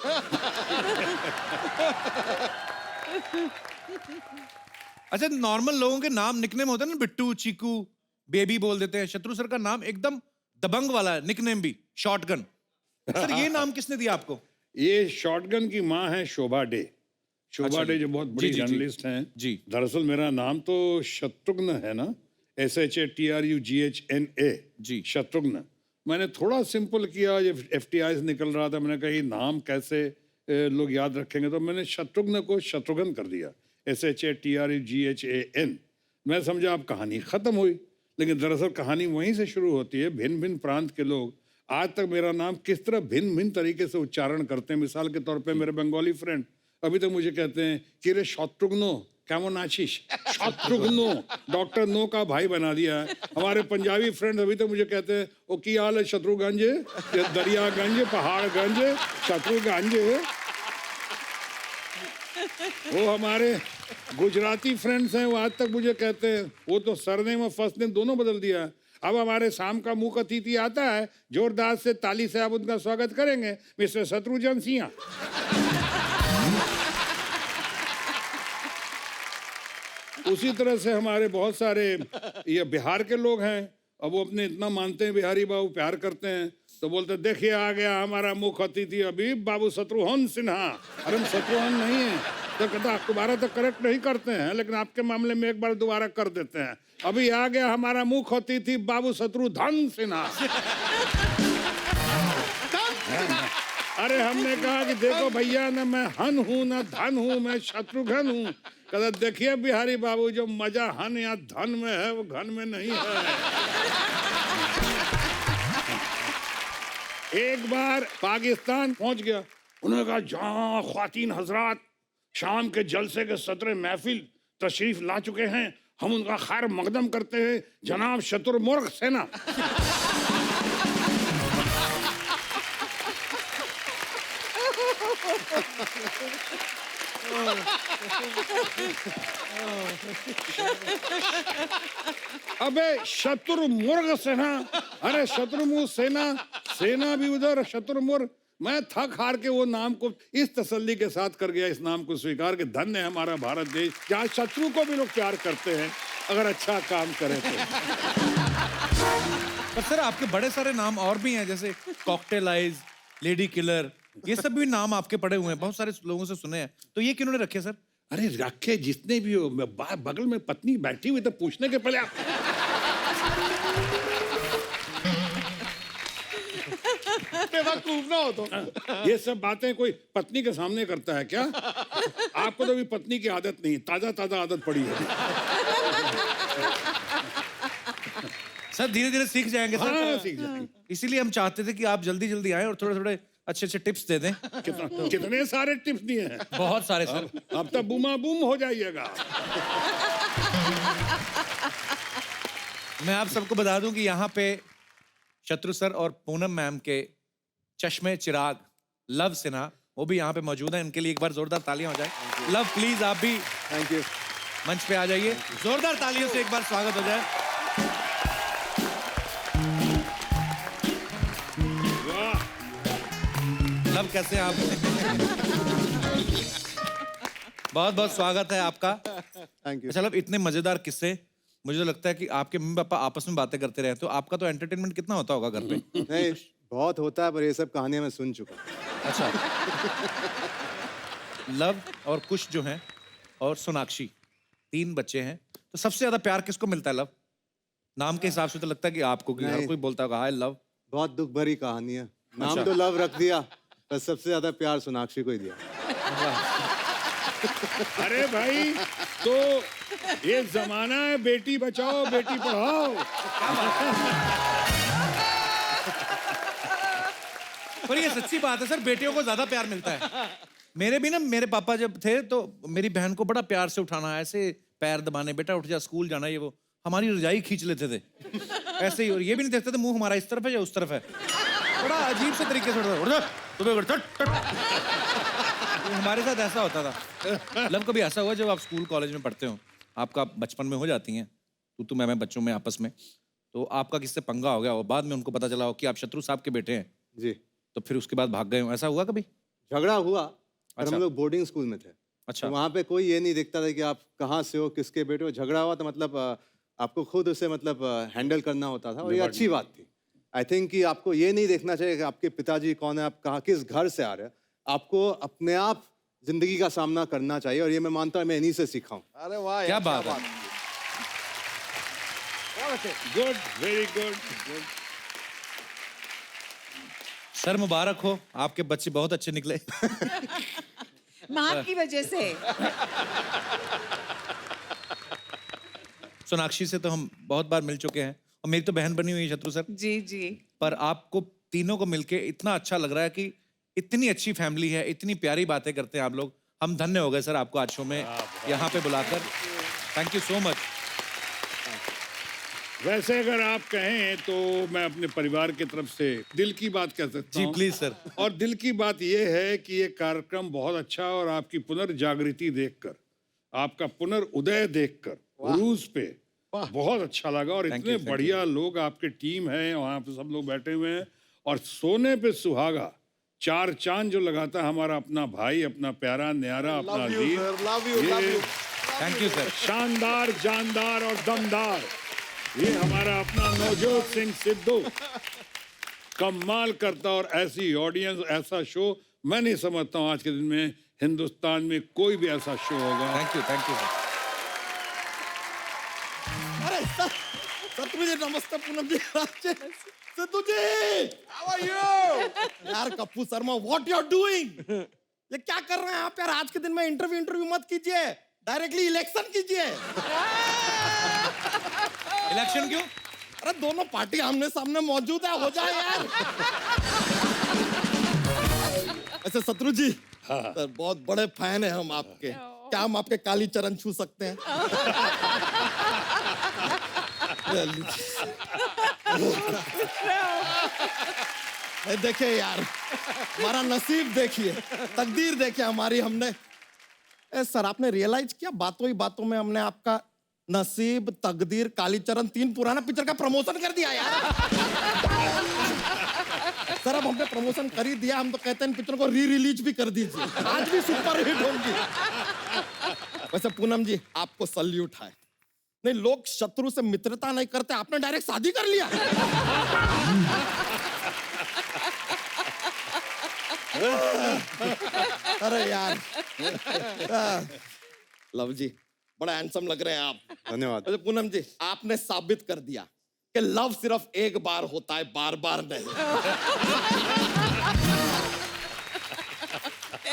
अच्छा, नॉर्मल लोगों के नाम निकनेम होते हैं ना, बिट्टू, चीकू, बेबी बोल देते हैं। शत्रु सर का नाम एकदम दबंग वाला है, निकनेम भी शॉटगन। सर ये नाम किसने दिया आपको? ये शॉटगन की माँ है शोभा डे। शोभा अच्छा डे जी। जो बहुत जी, बड़ी जी, जी। जर्नलिस्ट हैं। जी। दरअसल मेरा नाम तो शत्रुघ्न है ना, SHATRUGHNA। जी। शत्रुघ्न। मैंने थोड़ा सिंपल किया, जब FTI निकल रहा था मैंने कहा ये नाम कैसे लोग याद रखेंगे, तो मैंने शत्रुघ्न को शत्रुघ्न कर दिया, SHATRUGHAN। मैं समझा अब कहानी खत्म हुई, लेकिन दरअसल कहानी वहीं से शुरू होती है। भिन्न भिन्न प्रांत के लोग आज तक मेरा नाम किस तरह भिन्न भिन्न तरीके से उच्चारण करते हैं। मिसाल के तौर पे मेरे बंगाली फ्रेंड अभी तक मुझे कहते हैं कि रे शत्रुघ्नो केमन आशीष। शत्रुघ्नो डॉक्टर नो का भाई बना दिया है। हमारे पंजाबी फ्रेंड अभी तक मुझे कहते हैं ओ की हाल है शत्रुगंज, दरियागंज, पहाड़गंज, शत्रुगंज। वो हमारे गुजराती फ्रेंड्स हैं, वो आज तक मुझे कहते हैं, वो तो सरनेम और फर्स्ट नेम दोनों बदल दिया है। अब हमारे शाम का मुख्य अतिथि आता है, जोरदार से ताली से आप उनका स्वागत करेंगे, मिस्टर शत्रुघ्न सिंह। उसी तरह से हमारे बहुत सारे ये बिहार के लोग हैं। अब वो अपने इतना मानते हैं बिहारी बाबू, प्यार करते हैं, तो बोलते देखिए आ गया हमारा मुख्य अतिथि अभी बाबू शत्रुघ्न सिन्हा। अरे हम शत्रुघ्न नहीं है, तो कहता दोबारा तो करेक्ट नहीं करते हैं, लेकिन आपके मामले में एक बार दोबारा कर देते हैं। अभी आ गया हमारा मुख्य अतिथि बाबू शत्रुघ्न सिन्हा। अरे हमने कहा कि देखो भैया, न मैं हन हूँ न धन हूँ, मैं शत्रुघ्न हूँ। कहता देखिए बिहारी बाबू, जो मजा हन या धन में है वो घन में नहीं है। एक बार पाकिस्तान पहुंच गया, उन्होंने कहा जहाँ ख्वातीन हजरात शाम के जलसे के सदर महफिल तशरीफ ला चुके हैं, हम उनका खैर मकदम करते हैं जनाब शत्रुमुर्ग सेना। अबे शत्रुमुर्ग सेना, अरे शत्रुमुर्ग सेना, सेना भी उधर शत्रुमुर्ग। मैं थक हार के वो नाम को इस तसल्ली के साथ कर गया, इस नाम को स्वीकार के धन्य है हमारा भारत देश, जहाँ शत्रु को भी लोग प्यार करते हैं अगर अच्छा काम करें तो। पर सर आपके बड़े सारे नाम और भी हैं, जैसे कॉकटेल आइज, लेडी किलर, ये सब भी नाम आपके पड़े हुए हैं, बहुत सारे लोगों से सुने हैं। तो ये किन्होंने रखे सर? अरे रखे जितने भी हो, बगल में पत्नी बैठी हुई तो पूछने के पहले आप बेवकूफ ना हो तो। ये सब बातें कोई पत्नी के सामने करता है क्या? आपको तो भी पत्नी की आदत नहीं, ताजा ताजा आदत पड़ी है। सर धीरे धीरे सीख जाएंगे सर। हाँ, सीख जाएंगे। इसीलिए हम चाहते थे कि आप जल्दी जल्दी आए और थोड़े थोड़े अच्छे अच्छे टिप्स दे दें। कितने सारे टिप्स दिए हैं। बहुत सारे सर। अब तक बूमा बूम हो जाइएगा। मैं आप सबको बता दूं कि यहाँ पे शत्रु सर और पूनम मैम के चश्मे चिराग लव सिन्हा, वो भी यहाँ पे मौजूद है। इनके लिए एक बार जोरदार तालियां हो जाए। लव प्लीज आप भी थैंक यू। मंच पे आ जाइए, जोरदार तालियों से एक बार स्वागत हो जाए। वाह, लव कैसे हैं आप? बहुत बहुत स्वागत है आपका। Thank you. अच्छा, मतलब इतने मजेदार किस्से, मुझे तो लगता है कि आपके मम्मी पापा आपस में बातें करते रहे, तो आपका तो एंटरटेनमेंट कितना होता होगा घर पे? नहीं बहुत होता है, पर ये सब कहानियां मैं सुन चुका हूं। अच्छा। लव और कुश जो हैं और सोनाक्षी, 3 बच्चे हैं, तो सबसे ज्यादा प्यार किसको मिलता है? लव नाम के हिसाब से तो लगता है कि आपको, कि हर नहीं। कोई बोलता होगा हाय लव। बहुत दुख भरी कहानी है। नाम अच्छा। तो लव रख दिया, पर सबसे ज्यादा प्यार सोनाक्षी को ही दिया। अरे भाई, तो ये जमाना है बेटी बचाओ बेटी पढ़ाओ। पर ये सच्ची बात है सर, बेटियों को ज्यादा प्यार मिलता है। मेरे भी ना, मेरे पापा जब थे तो मेरी बहन को बड़ा प्यार से उठाना, ऐसे पैर दबाने, बेटा उठ जा स्कूल जाना, ये वो हमारी रजाई खींच लेते थे ऐसे ही। और ये भी नहीं देखते थे मुंह हमारा इस तरफ है या उस तरफ है, बड़ा अजीब से तरीके से उठ जा तुम्हें उठ, तो हमारे साथ ऐसा होता था। लव कभी ऐसा हुआ जब आप स्कूल कॉलेज में पढ़ते हो, आपका बचपन में हो जाती हैं तू मैं बच्चों में आपस में, तो आपका किससे पंगा हो गया और बाद में उनको पता चला हो कि आप शत्रु साहब के बेटे हैं, जी। तो फिर उसके बाद भाग गए हो, ऐसा हुआ कभी? झगड़ा हुआ, पर अच्छा। हम लोग बोर्डिंग स्कूल में थे। अच्छा। तो वहाँ पे कोई ये नहीं देखता था कि आप कहाँ से हो, किसके बेटे हो। झगड़ा हुआ तो मतलब आपको खुद उसे मतलब हैंडल करना होता था, और ये अच्छी बात थी। आई थिंक कि आपको ये नहीं देखना चाहिए कि आपके पिताजी कौन है, आप कहाँ किस घर से आ रहे हैं। आपको अपने आप जिंदगी का सामना करना चाहिए, और ये मैं मानता हूँ मैं इन्हीं से सीखा हूँ। अरे वाह क्या यार, बात है। Good, very good. सर मुबारक हो, आपके बच्चे बहुत अच्छे निकले। माँ की वजह से। सोनाक्षी से तो हम बहुत बार मिल चुके हैं, और मेरी तो बहन बनी हुई है शत्रु सर, जी जी। पर आपको तीनों को मिलके इतना अच्छा लग रहा है कि इतनी अच्छी फैमिली है, इतनी प्यारी बातें करते हैं आप लोग। हम धन्य हो गए सर आपको आज शो में यहाँ पे बुलाकर। Thank you so much. वैसे अगर आप कहें तो मैं अपने परिवार की तरफ से दिल की बात कह सकता जी हूं। Please sir. और दिल की बात यह है कि ये कार्यक्रम बहुत अच्छा, और आपकी पुनर्जागृति देखकर, आपका पुनर्उदय देखकर रूस पे बहुत अच्छा लगा। और इतने you, thank बढ़िया लोग आपके टीम है, वहाँ पे सब लोग बैठे हुए हैं, और सोने पे सुहागा 4 चांद जो लगाता है हमारा अपना भाई, अपना प्यारा न्यारा, अपना love you Aziz, sir, love you, love ये यू। Thank you sir. शानदार, जानदार और दमदार, ये हमारा अपना नवजोत सिंह सिद्धू कमाल करता। और ऐसी ऑडियंस, ऐसा शो मैं नहीं समझता हूँ आज के दिन में हिंदुस्तान में कोई भी ऐसा शो होगा। Thank you sir. अरे सर मुझे नमस्ते Poonam ji. Sidhu ji, how are you? यार Kappu Sharma, what you are doing? ये क्या कर रहे हैं आप यार? आज के दिन में इंटरव्यू मत कीजिए, डायरेक्टली इलेक्शन कीजिए। इलेक्शन क्यों? अरे दोनों पार्टी आमने सामने मौजूद है, हो जाए यार। ऐसे शत्रु जी, सर बहुत बड़े फैन है हम आपके। क्या हम आपके काली चरण छू सकते हैं? देखिए यार, हमारा नसीब देखिए, तकदीर देखिए हमारी। हमने सर, आपने रियलाइज किया बातों ही बातों में हमने आपका नसीब, तकदीर, कालीचरण 3 पुराना पिक्चर का प्रमोशन कर दिया यार। सर अब हमने प्रमोशन कर ही दिया, हम तो कहते हैं इन पिक्चर को री-रिलीज भी कर दीजिए, आज भी सुपर हिट होंगी। वैसे पूनम जी, आपको सल्यूट है। नहीं, लोग शत्रु से मित्रता नहीं करते, आपने डायरेक्ट शादी कर लिया। अरे यार, लव जी बड़ा हैंडसम लग रहे हैं आप। धन्यवाद। अच्छा पूनम जी, आपने साबित कर दिया कि लव सिर्फ एक बार होता है, बार बार नहीं।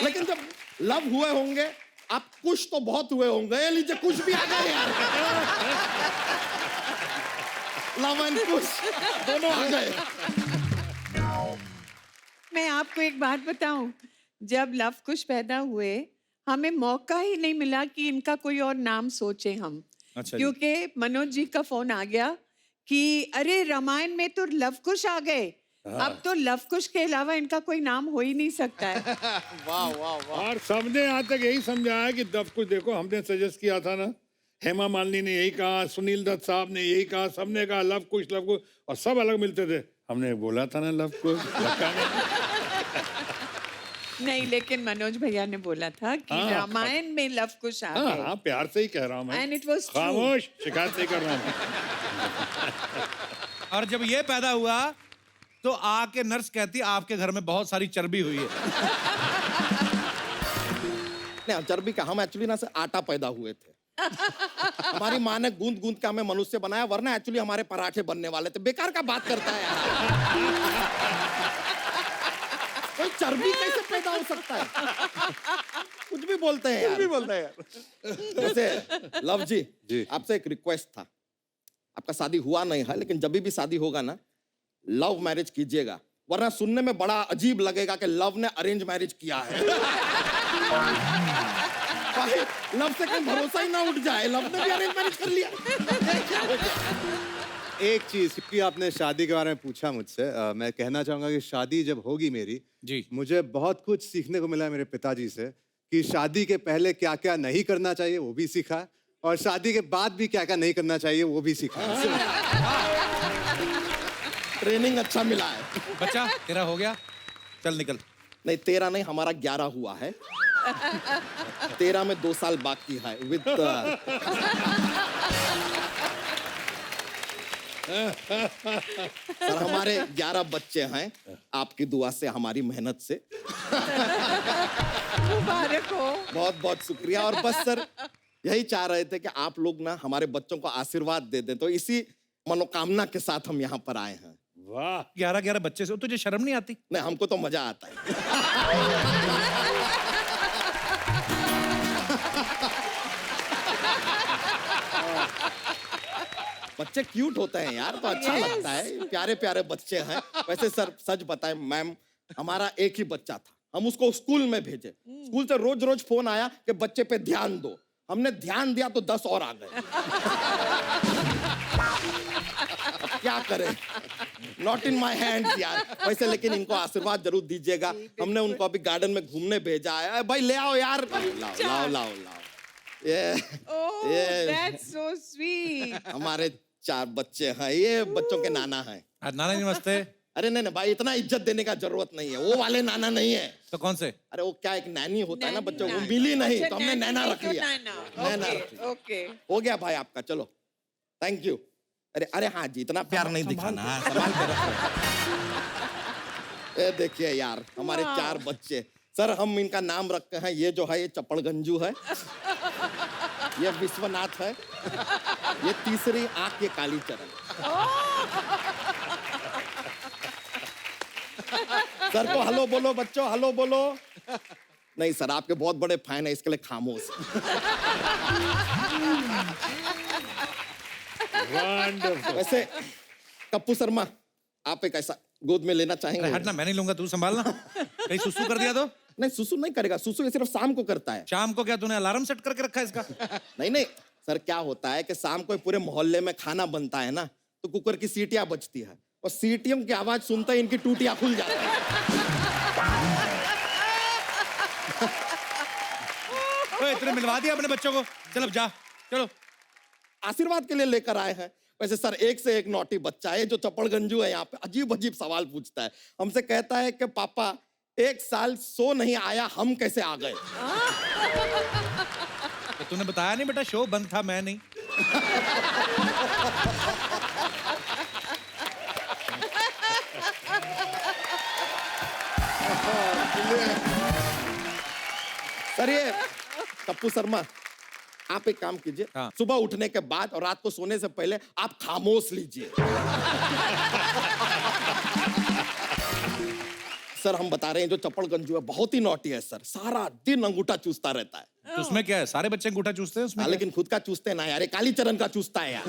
लेकिन जब लव हुए होंगे, आप कुछ तो बहुत हुए होंगे। ये लीजिए, कुछ भी आ गए यार। लव एंड कुछ दोनों आ गए। मैं आपको एक बात बताऊं, जब लव कुश पैदा हुए, हमें मौका ही नहीं मिला कि इनका कोई और नाम सोचे हम। अच्छा जी। क्योंकि मनोज जी का फोन आ गया कि अरे रामायण में तो लव कुश आ गए, अब तो लव कुश के अलावा इनका कोई नाम हो ही नहीं सकता है। वाह वाह वाह। और सबने यहाँ तक यही समझाया कि दब कुछ देखो, हमने सजेस्ट किया था ना, हेमा मालिनी ने यही कहा, सुनील दत्त साहब ने यही कहा, सबने कहा लव कुश, और सब अलग मिलते थे। हमने बोला था ना लव कुश, नहीं, लेकिन मनोज भैया ने बोला था कि हाँ, रामायण में लव कुश आ हाँ गए। हाँ प्यार से ही कह रहा हूँ मैं। And it was true. खामोश, शिकायत नहीं कर रहा हूँ। और जब ये पैदा हुआ तो आके नर्स कहती आपके घर में बहुत सारी चर्बी हुई है। नहीं चर्बी का हम एक्चुअली ना से आटा पैदा हुए थे। हमारी माँ ने गूंद गूंद के हमें मनुष्य बनाया, वरना एक्चुअली हमारे पराठे बनने वाले थे। बेकार का बात करता है यार। कोई चर्बी कैसे पैदा हो सकता है? कुछ भी बोलते हैं यार। कुछ भी बोलते हैं यार। वैसे लव जी, जी। आपसे एक रिक्वेस्ट था। आपका शादी हुआ नहीं है, लेकिन जब भी शादी होगा ना, लव मैरिज कीजिएगा, वरना सुनने में बड़ा अजीब लगेगा कि लव ने अरेंज मैरिज किया है। लव से कहीं भरोसा ही ना उठ जाए, लव ने भी अरेंज मैरिज कर लिया। ये क्या हो गया? एक चीज, क्योंकि आपने शादी के बारे में पूछा मुझसे, मैं कहना चाहूंगा कि शादी जब होगी मेरी, जी। मुझे बहुत कुछ सीखने को मिला मेरे पिताजी से कि शादी के पहले क्या क्या नहीं करना चाहिए वो भी सीखा, और शादी के बाद भी क्या क्या नहीं करना चाहिए वो भी सीखा। ट्रेनिंग अच्छा मिला है। बच्चा तेरा हो गया, चल निकल। नहीं 13 नहीं, हमारा 11 हुआ है। 13 में 2 साल बाकी है विद सर हमारे 11 बच्चे हैं, आपकी दुआ से, हमारी मेहनत से। मुबारक हो। बहुत बहुत शुक्रिया। और बस सर यही चाह रहे थे कि आप लोग ना हमारे बच्चों को आशीर्वाद दे दें, तो इसी मनोकामना के साथ हम यहाँ पर आए हैं। वाह 11 बच्चे से हो, तुझे शर्म नहीं आती? नहीं हमको तो मजा आता है। बच्चे क्यूट होते हैं यार, तो अच्छा लगता है। प्यारे प्यारे बच्चे हैं। वैसे सर सच बताएं मैम, हमारा एक ही बच्चा था, हम उसको स्कूल में भेजे। स्कूल से रोज रोज फोन आया कि बच्चे पे ध्यान दो। हमने ध्यान दिया तो 10 और आ गए। अब क्या करें, नॉट इन माई हैंड यार। वैसे लेकिन इनको आशीर्वाद जरूर दीजिएगा। हमने उनको अभी गार्डन में घूमने भेजा है। भाई ले आओ यार, लाओ लाओ लाओ लाओ। Oh, ये that's so sweet. हमारे 4 बच्चे हैं, ये बच्चों के नाना हैं। नाना जी नमस्ते। अरे नहीं नहीं भाई, इतना इज्जत देने का जरूरत नहीं है, वो वाले नाना नहीं है। तो कौन से? अरे वो क्या एक नैनी होता है ना बच्चों को, नैनी। मिली नहीं अच्छा, तो हमने नैनी नैना नहीं रख तो लिया। नैना। नैना Okay, रख लिया। okay. हो गया भाई आपका, चलो थैंक यू। अरे अरे हाँ जी, इतना प्यार नहीं दिखाना, हाँ, संभाल के रखो। ये देखिए यार हमारे 4 बच्चे। सर हम इनका नाम रखते हैं, ये जो है ये चपड़गंजू है, ये विश्वनाथ है, ये तीसरी आंख ये कालीचरण। सर को हेलो बोलो बच्चों, हेलो बोलो। नहीं सर आपके बहुत बड़े फैन है, इसके लिए खामोश। वंडरफुल। वैसे कप्पू शर्मा, आप एक ऐसा गोद में लेना चाहेंगे? हटना, मैं नहीं लूंगा, तू संभालना। कहीं सुसु कर दिया तो? नहीं सुसु नहीं करेगा, सुसु ये सिर्फ शाम को करता है। शाम को क्या तूने अलार्म सेट करके रखा है इसका? नहीं नहीं सर, क्या होता है कि शाम को पूरे मोहल्ले में खाना बनता है ना, तो कुकर की सीटियां बजती है, और सीटियों की आवाज सुनते ही इनकी टूटियां खुल जाती है। ओए, तूने मिलवा दिया अपने बच्चों को? चल अब जा, चलो। आशीर्वाद के लिए लेकर आए हैं। वैसे सर एक से एक नौटी बच्चा है, जो चपड़गंजू है यहाँ पे, अजीब अजीब सवाल पूछता है। हमसे कहता है कि पापा 1 साल सो नहीं आया, हम कैसे आ गए? तो तूने बताया नहीं बेटा, शो बंद था, मैं नहीं। सर ये कप्पू शर्मा, आप एक काम कीजिए, हाँ। सुबह उठने के बाद और रात को सोने से पहले आप खामोश लीजिए। सर हम बता रहे हैं, जो चपड़गंजू है बहुत ही नॉटी है सर, सारा दिन अंगूठा चूसता रहता है। तो उसमें क्या है, सारे बच्चे अंगूठा चूसते हैं उसमें? हाँ, लेकिन खुद का चूसते ना यार, ये कालीचरण का चूसता है यार।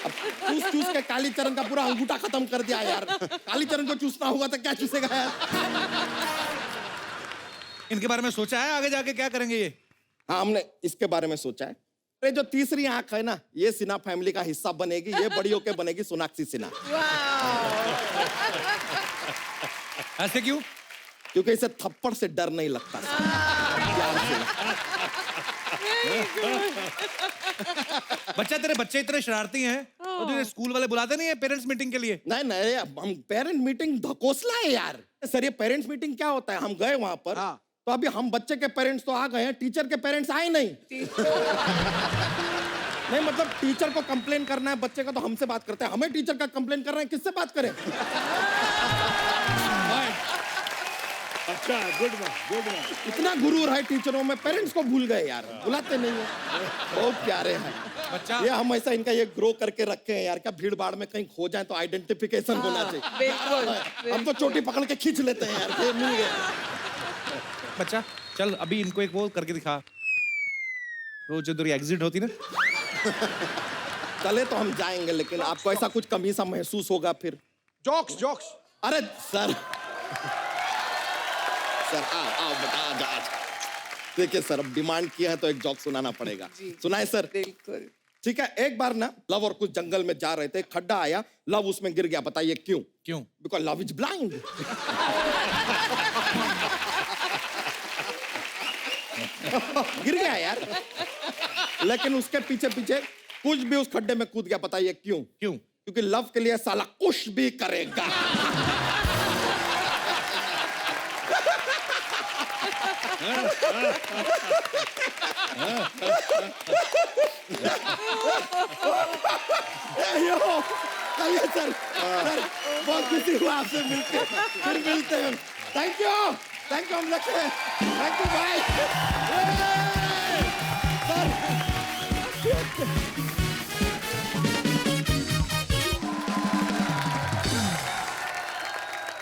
अब चूस चूस के कालीचरण का पूरा अंगूठा खत्म कर दिया यार। कालीचरण को चूसना होगा तो क्या चूसेगा यार? इनके बारे में सोचा है आगे जाके क्या करेंगे ये? हाँ हमने इसके बारे में सोचा है। अरे जो तीसरी आंख है ना, ये सिन्हा फैमिली का हिस्सा बनेगी, ये बड़ी होके बनेगी सोनाक्षी सिन्हा। ऐसे क्यों? क्योंकि इसे थप्पड़ से डर नहीं लगता। प्यार से। बच्चा, तेरे बच्चे इतने शरारती हैं, और तुझे स्कूल वाले बुलाते नहीं है पेरेंट्स मीटिंग के लिए? नहीं नहीं, हम पेरेंट मीटिंग धकोसला है यार। सर ये पेरेंट्स मीटिंग क्या होता है? हम गए वहां पर, तो अभी हम बच्चे के पेरेंट्स तो आ गए हैं, टीचर के पेरेंट्स आए नहीं। नहीं मतलब टीचर को कंप्लेन करना है बच्चे का तो हमसे बात करते हैं, हमें टीचर का कंप्लेन कर रहे हैं, किससे बात करें? अच्छा, गुड वन। इतना गुरूर है टीचरों में, पेरेंट्स को भूल गए यार, बुलाते नहीं है। बहुत प्यारे हैं बच्चा। ये हम ऐसा इनका ये ग्रो करके रखे हैं यार, क्या भीड़ भाड़ में कहीं खो जाए तो आइडेंटिफिकेशन होना चाहिए। बिल्कुल हम तो चोटी पकड़ के खींच लेते हैं यार, ये मिल गए। बच्चा चल अभी इनको एक वो करके दिखा, वो जो तेरी एग्जिट होती ना। चले तो हम जाएंगे, लेकिन आपको ऐसा कुछ कमी सा महसूस होगा फिर। Jokes jokes. अरे सर सर आओ बता आज। देखिए सर, अब डिमांड किया है तो एक जोक सुनाना पड़ेगा। सुनाए सर? बिल्कुल। ठीक है, एक बार ना लव और कुछ जंगल में जा रहे थे, खड्डा आया, लव उसमें गिर गया। बताइए क्यों? क्यों? Because love is blind. गिर गया यार, लेकिन उसके पीछे पीछे कुछ भी उस खड्डे में कूद गया। बताइए क्यों? क्यों? क्योंकि लव के लिए साला कुछ भी करेगा। चलिए सर, बहुत खुशी हुआ आपसे मिलकर, फिर मिलते हैं। थैंक यू हम रखते हैं। थैंक यू भाई।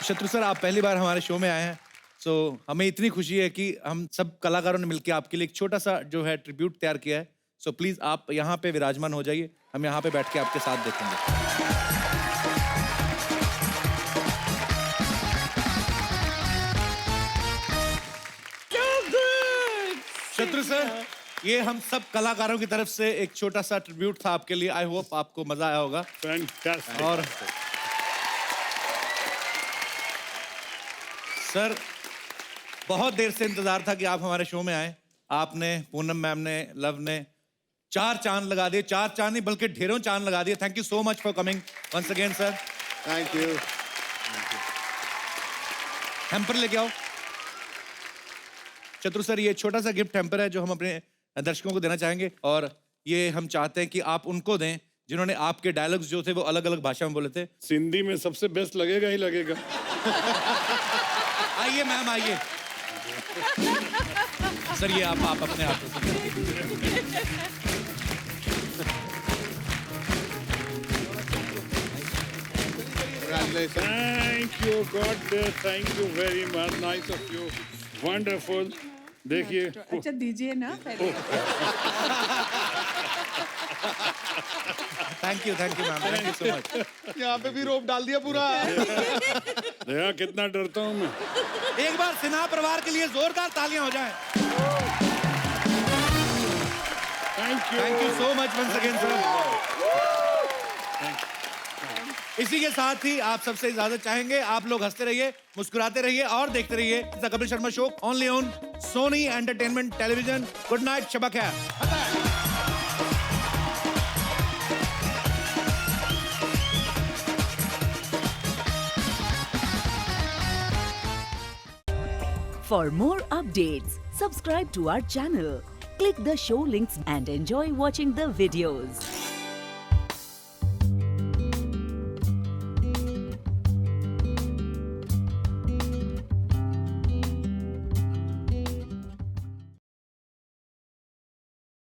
शत्रु सर, आप पहली बार हमारे शो में आए हैं, सो हमें इतनी खुशी है कि हम सब कलाकारों ने मिलकर आपके लिए एक छोटा सा जो है ट्रिब्यूट तैयार किया है। सो प्लीज आप यहाँ पे विराजमान हो जाइए, हम यहाँ पे बैठ के आपके साथ देखेंगे। शत्रु सर, ये हम सब कलाकारों की तरफ से एक छोटा सा ट्रिब्यूट था आपके लिए। आई होप आपको मजा आया होगा। फैंटास्टिक। और सर, बहुत देर से इंतजार था कि आप हमारे शो में आए। आपने, पूनम मैम ने, लव ने 4 चांद लगा दिए। 4 चांद नहीं बल्कि ढेरों चांद लगा दिए। Thank you so much for coming once again sir. Thank you. Hamper लेके आओ। शत्रु सर, ये छोटा सा गिफ्ट हैम्पर है जो हम अपने दर्शकों को देना चाहेंगे, और ये हम चाहते हैं कि आप उनको दें जिन्होंने आपके डायलॉग्स जो थे वो अलग अलग भाषा में बोले थे। सिंधी में सबसे बेस्ट लगेगा ही लगेगा। आइए मैम, आइए। सर ये आप अपने आप thank you God bless, thank you very much, nice of you, wonderful. देखिए, अच्छा दीजिए ना पहले। Thank you ma'am, thank you so much. यहाँ पे भी रोप डाल दिया पूरा। देखा कितना डरता हूँ मैं। एक बार सिन्हा परिवार के लिए जोरदार तालियां हो जाएं। Thank you so much once again sir. इसी के साथ ही आप सबसे इजाजत चाहेंगे। आप लोग हंसते रहिए, मुस्कुराते रहिए और देखते रहिए the Kapil Sharma show only on Sony Entertainment Television. Good night, शब खैर। For more updates, subscribe to our channel, click the show links and enjoy watching the videos.